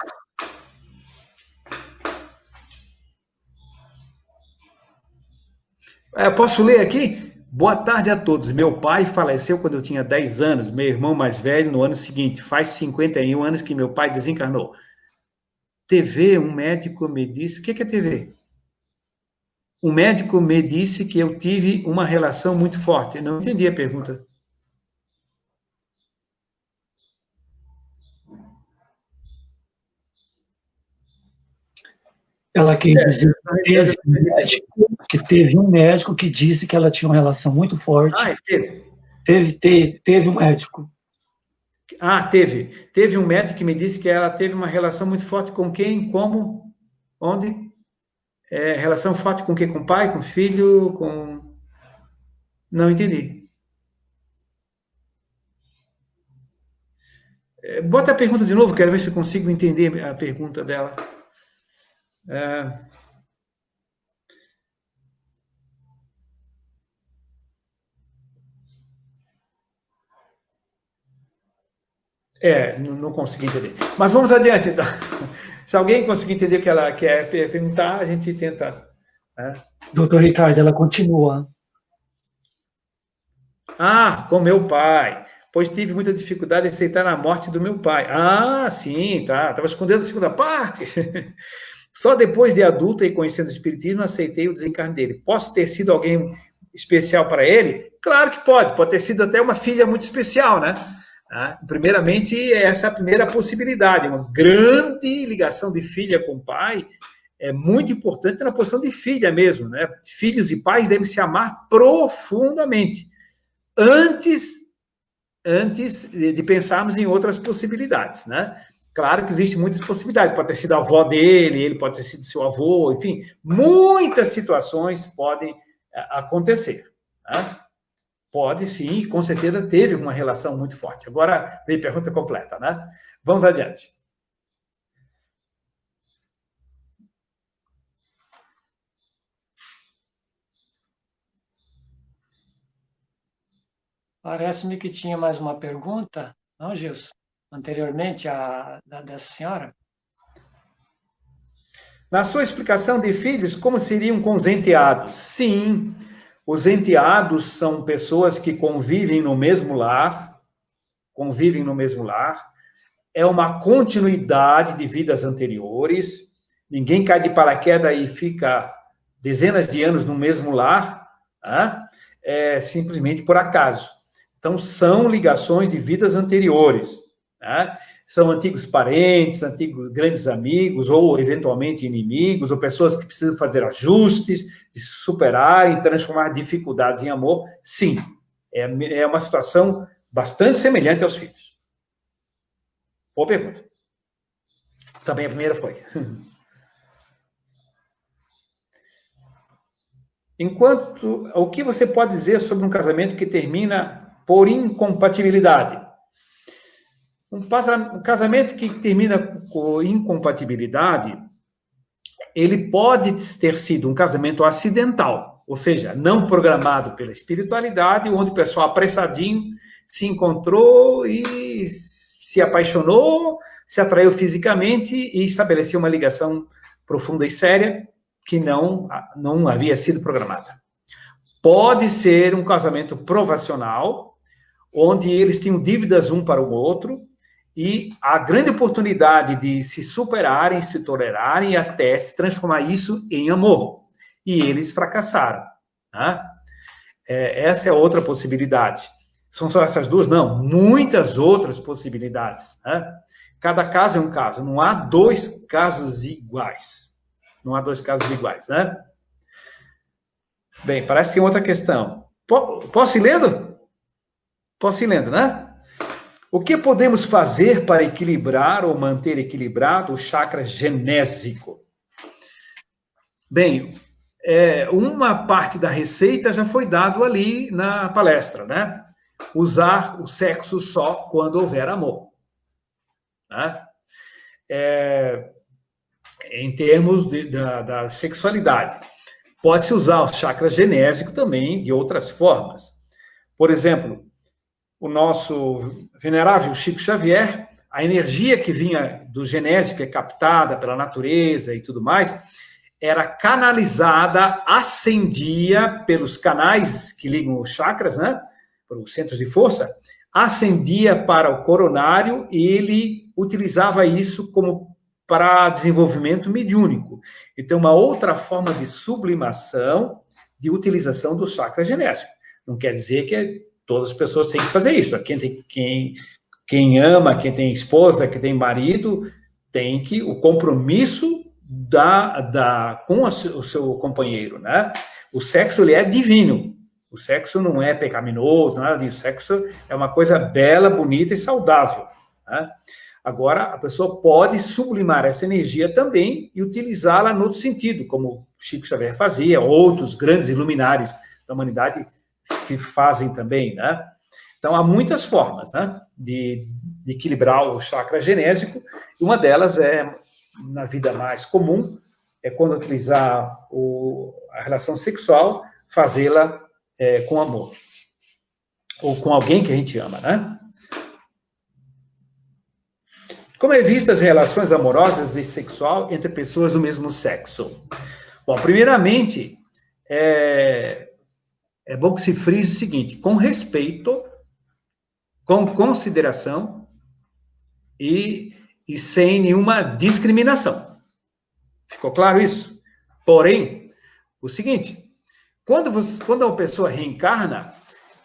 Posso ler aqui? Boa tarde a todos. Meu pai faleceu quando eu tinha 10 anos, meu irmão mais velho no ano seguinte. Faz 51 anos que meu pai desencarnou. TV, um médico me disse... O que é TV? Um médico me disse que eu tive uma relação muito forte. Eu não entendi a pergunta. Ela quer dizer que teve um médico que disse que ela tinha uma relação muito forte. Teve um médico. Teve um médico que me disse que ela teve uma relação muito forte com quem, como, onde? Relação forte com quem? Com o pai, com o filho, com... Não entendi. Bota a pergunta de novo, quero ver se eu consigo entender a pergunta dela. Não consegui entender. Mas vamos adiante, então. Se alguém conseguir entender o que ela quer perguntar, a gente tenta. Doutor Ricardo, ela continua. Com meu pai. Pois tive muita dificuldade em aceitar a morte do meu pai. Sim, tá. Estava escondendo a segunda parte. Só depois de adulta e conhecendo o espiritismo, aceitei o desencarne dele. Posso ter sido alguém especial para ele? Claro que pode. Pode ter sido até uma filha muito especial, né? Primeiramente, essa é a primeira possibilidade. Uma grande ligação de filha com pai é muito importante na posição de filha mesmo, né? Filhos e pais devem se amar profundamente antes de pensarmos em outras possibilidades, né? Claro que existem muitas possibilidades. Pode ter sido a avó dele, ele pode ter sido seu avô, enfim, muitas situações podem acontecer, né? Pode sim, com certeza teve uma relação muito forte. Agora vem pergunta completa, né? Vamos adiante. Parece-me que tinha mais uma pergunta, não, Gilson? Anteriormente, dessa senhora? Na sua explicação de filhos, como seriam com os enteados? Sim, os enteados são pessoas que convivem no mesmo lar, é uma continuidade de vidas anteriores, ninguém cai de paraquedas e fica dezenas de anos no mesmo lar, é simplesmente por acaso. Então, são ligações de vidas anteriores, são antigos parentes, antigos grandes amigos, ou eventualmente inimigos, ou pessoas que precisam fazer ajustes, de superar e transformar dificuldades em amor. Sim, é uma situação bastante semelhante aos filhos. Boa pergunta. Também a primeira foi. O que você pode dizer sobre um casamento que termina por incompatibilidade? Um casamento que termina com incompatibilidade, ele pode ter sido um casamento acidental, ou seja, não programado pela espiritualidade, onde o pessoal apressadinho se encontrou e se apaixonou, se atraiu fisicamente e estabeleceu uma ligação profunda e séria que não havia sido programada. Pode ser um casamento provacional, onde eles tinham dívidas um para o outro, e a grande oportunidade de se superarem, se tolerarem e até se transformar isso em amor. E eles fracassaram. Essa é outra possibilidade. São só essas duas? Não, muitas outras possibilidades. Cada caso é um caso, não há dois casos iguais. Bem, parece que tem outra questão. Posso ir lendo? Posso ir lendo, né? O que podemos fazer para equilibrar ou manter equilibrado o chakra genésico? Bem, uma parte da receita já foi dado ali na palestra, né? Usar o sexo só quando houver amor. Em termos da sexualidade. Pode-se usar o chakra genésico também de outras formas. Por exemplo, o nosso venerável Chico Xavier, a energia que vinha do genésico, é captada pela natureza e tudo mais, era canalizada, ascendia pelos canais que ligam os chakras, né, para os centros de força, ascendia para o coronário e ele utilizava isso como para desenvolvimento mediúnico. Então, uma outra forma de sublimação, de utilização do chakra genésico. Não quer dizer que todas as pessoas têm que fazer isso. Quem ama, quem tem esposa, quem tem marido, tem que o compromisso com o seu companheiro, né? O sexo, ele é divino. O sexo não é pecaminoso, nada disso. O sexo é uma coisa bela, bonita e saudável, né? Agora, a pessoa pode sublimar essa energia também e utilizá-la no outro sentido, como Chico Xavier fazia, outros grandes iluminares da humanidade que fazem também, né? Então, há muitas formas, né, de equilibrar o chakra genésico, e uma delas na vida mais comum, é quando utilizar a relação sexual, fazê-la com amor, ou com alguém que a gente ama, né? Como é vista as relações amorosas e sexual entre pessoas do mesmo sexo? Bom, primeiramente, é bom que se frise o seguinte: com respeito, com consideração e sem nenhuma discriminação. Ficou claro isso? Porém, o seguinte, quando uma pessoa reencarna,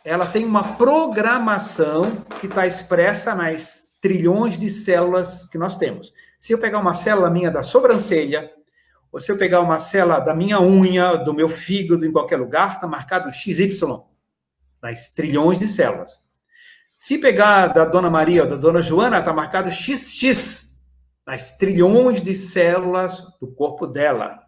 ela tem uma programação que está expressa nas trilhões de células que nós temos. Se eu pegar uma célula minha da sobrancelha, ou se eu pegar uma célula da minha unha, do meu fígado, em qualquer lugar, está marcado XY, nas trilhões de células. Se pegar da Dona Maria ou da Dona Joana, está marcado XX, nas trilhões de células do corpo dela.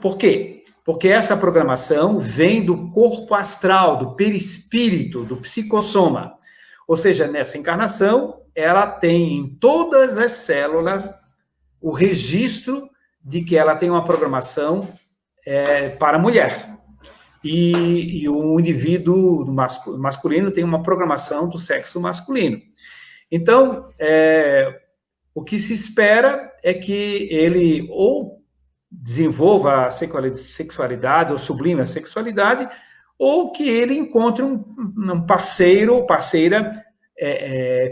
Por quê? Porque essa programação vem do corpo astral, do perispírito, do psicossoma. Ou seja, nessa encarnação, ela tem em todas as células o registro de que ela tem uma programação para a mulher. E o indivíduo masculino tem uma programação do sexo masculino. Então, o que se espera é que ele ou desenvolva a sexualidade ou sublime a sexualidade, ou que ele encontre um parceiro ou parceira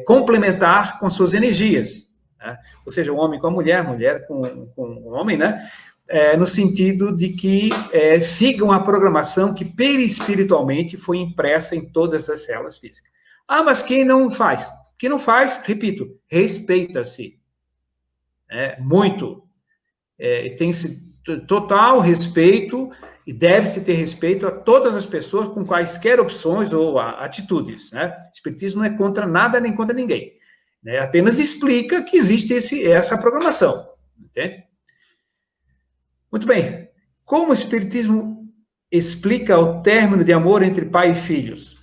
complementar com suas energias, né? Ou seja, o homem com a mulher com o homem, né? No sentido de que sigam a programação que perispiritualmente foi impressa em todas as células físicas. Ah, mas quem não faz? Quem não faz, repito, respeita-se. Muito. Tem-se total respeito e deve-se ter respeito a todas as pessoas com quaisquer opções ou atitudes, né? O espiritismo não é contra nada nem contra ninguém, né? Apenas explica que existe essa programação, entende? Muito bem. Como o espiritismo explica o término de amor entre pai e filhos?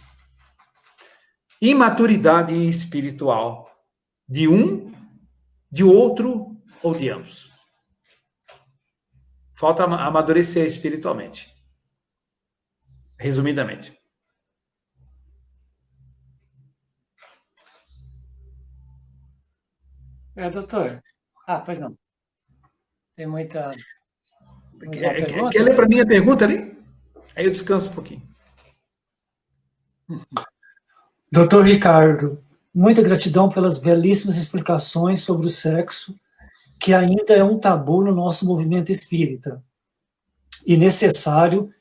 Imaturidade espiritual de um, de outro ou de ambos. Falta amadurecer espiritualmente. Resumidamente. Doutor. Pois não. Tem muita... Quer ler para mim a pergunta ali? Aí eu descanso um pouquinho. Doutor Ricardo, muita gratidão pelas belíssimas explicações sobre o sexo, que ainda é um tabu no nosso movimento espírita. E necessário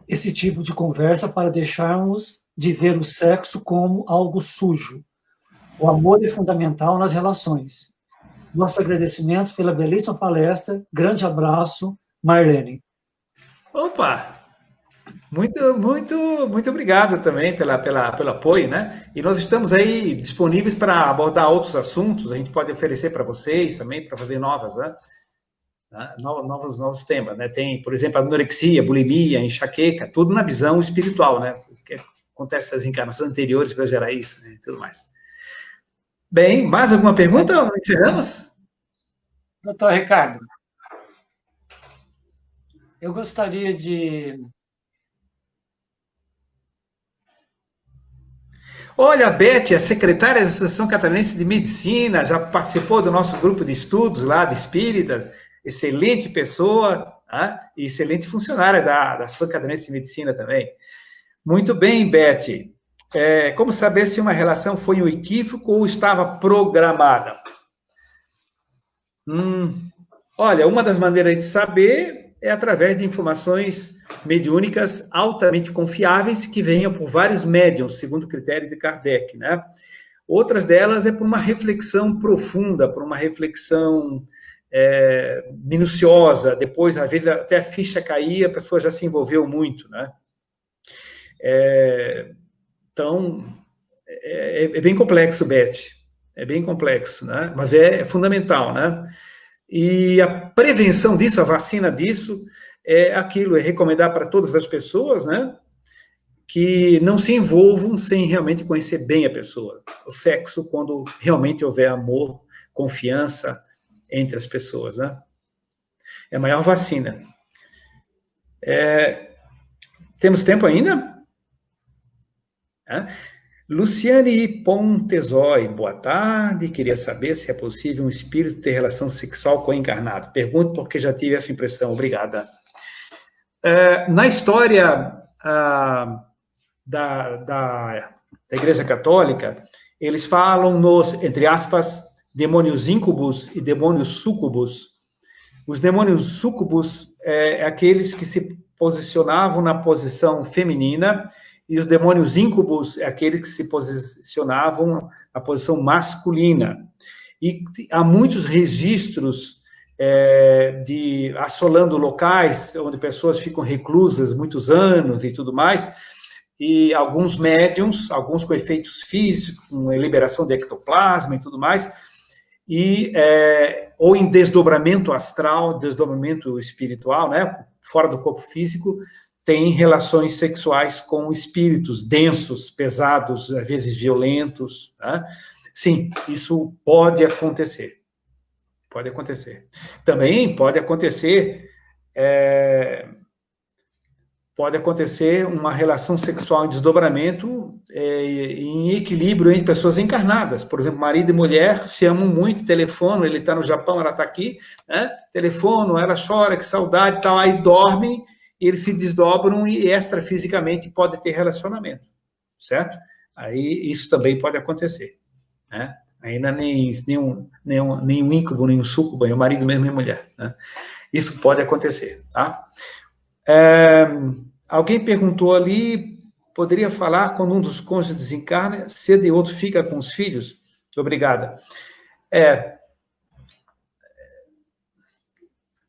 esse tipo de conversa para deixarmos de ver o sexo como algo sujo. O amor é fundamental nas relações. Nossos agradecimentos pela belíssima palestra. Grande abraço, Marlene. Opa! Muito obrigado também pelo apoio, né? E nós estamos aí disponíveis para abordar outros assuntos. A gente pode oferecer para vocês também, para fazer novos temas, né? Tem, por exemplo, anorexia, bulimia, enxaqueca, tudo na visão espiritual, né? O que acontece nas encarnações anteriores para gerar isso, né? E tudo mais. Bem, mais alguma pergunta? Encerramos? Doutor Ricardo, eu gostaria de... Olha, a Beth, a secretária da Associação Catarinense de Medicina, já participou do nosso grupo de estudos lá, de espíritas, excelente pessoa, e excelente funcionária da Associação Catarinense de Medicina também. Muito bem, Beth. Como saber se uma relação foi um equívoco ou estava programada? Olha, uma das maneiras de saber é através de informações mediúnicas altamente confiáveis que venham por vários médiums, segundo o critério de Kardec, né? Outras delas é por uma reflexão profunda, por uma reflexão minuciosa, depois, às vezes, até a ficha cair, a pessoa já se envolveu muito, né? Então, é bem complexo, Beth, é bem complexo, né? Mas é fundamental, né? E a prevenção disso, a vacina disso, é recomendar para todas as pessoas, né, que não se envolvam sem realmente conhecer bem a pessoa. O sexo, quando realmente houver amor, confiança entre as pessoas, né? É a maior vacina. Temos tempo ainda? Luciane Pontesói, boa tarde. Queria saber se é possível um espírito ter relação sexual com o encarnado. Pergunto porque já tive essa impressão. Obrigada. Na história da Igreja Católica, eles falam nos, entre aspas, demônios íncubos e demônios súcubos. Os demônios súcubos é aqueles que se posicionavam na posição feminina, e os demônios íncubos é aqueles que se posicionavam na posição masculina. E há muitos registros assolando locais onde pessoas ficam reclusas muitos anos e tudo mais, e alguns médiums, alguns com efeitos físicos, com liberação de ectoplasma e tudo mais, ou em desdobramento astral, desdobramento espiritual, né, fora do corpo físico, tem relações sexuais com espíritos densos, pesados, às vezes violentos, né? Sim, isso pode acontecer. Pode acontecer. Também pode acontecer pode acontecer uma relação sexual em desdobramento, em equilíbrio entre pessoas encarnadas. Por exemplo, marido e mulher se amam muito, telefonam, ele está no Japão, ela está aqui, né? Telefonam, ela chora, que saudade e tal, aí dormem, e eles se desdobram e extrafisicamente pode ter relacionamento, certo? Aí isso também pode acontecer, né? Ainda nenhum íncube, nenhum súcubo, é o marido mesmo e a mulher, né? Isso pode acontecer, tá? Alguém perguntou ali, poderia falar quando um dos cônjuges desencarna, cedo e outro fica com os filhos? Obrigada.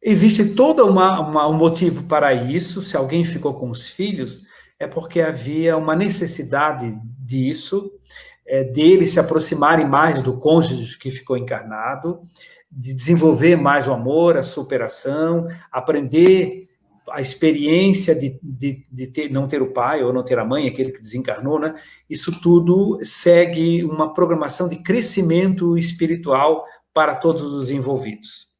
Existe todo um motivo para isso. Se alguém ficou com os filhos, é porque havia uma necessidade disso, deles se aproximarem mais do cônjuge que ficou encarnado, de desenvolver mais o amor, a superação, aprender a experiência de não ter o pai ou não ter a mãe, aquele que desencarnou, né? Isso tudo segue uma programação de crescimento espiritual para todos os envolvidos.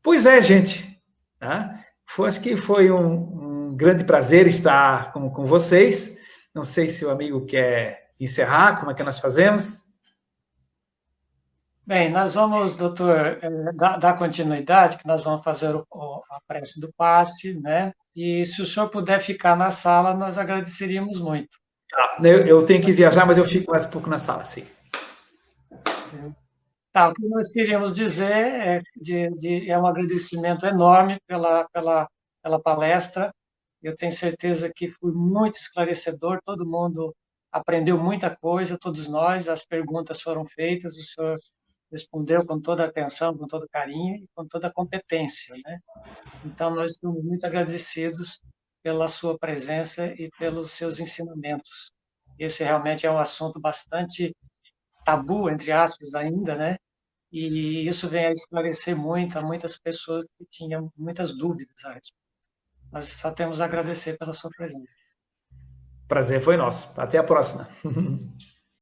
Pois é, gente. Tá? Acho que foi um grande prazer estar com vocês. Não sei se o amigo quer encerrar, como é que nós fazemos? Bem, nós vamos, doutor, dar continuidade, que nós vamos fazer a prece do passe, né? E se o senhor puder ficar na sala, nós agradeceríamos muito. Eu tenho que viajar, mas eu fico mais um pouco na sala, sim. Tá, o que nós queríamos dizer é um agradecimento enorme pela palestra. Eu tenho certeza que foi muito esclarecedor, todo mundo aprendeu muita coisa, todos nós, as perguntas foram feitas, o senhor respondeu com toda a atenção, com todo carinho e com toda a competência, né? Então, nós estamos muito agradecidos pela sua presença e pelos seus ensinamentos. Esse realmente é um assunto bastante tabu, entre aspas, ainda, né? E isso vem a esclarecer muito a muitas pessoas que tinham muitas dúvidas a respeito. Nós só temos a agradecer pela sua presença. Prazer foi nosso. Até a próxima.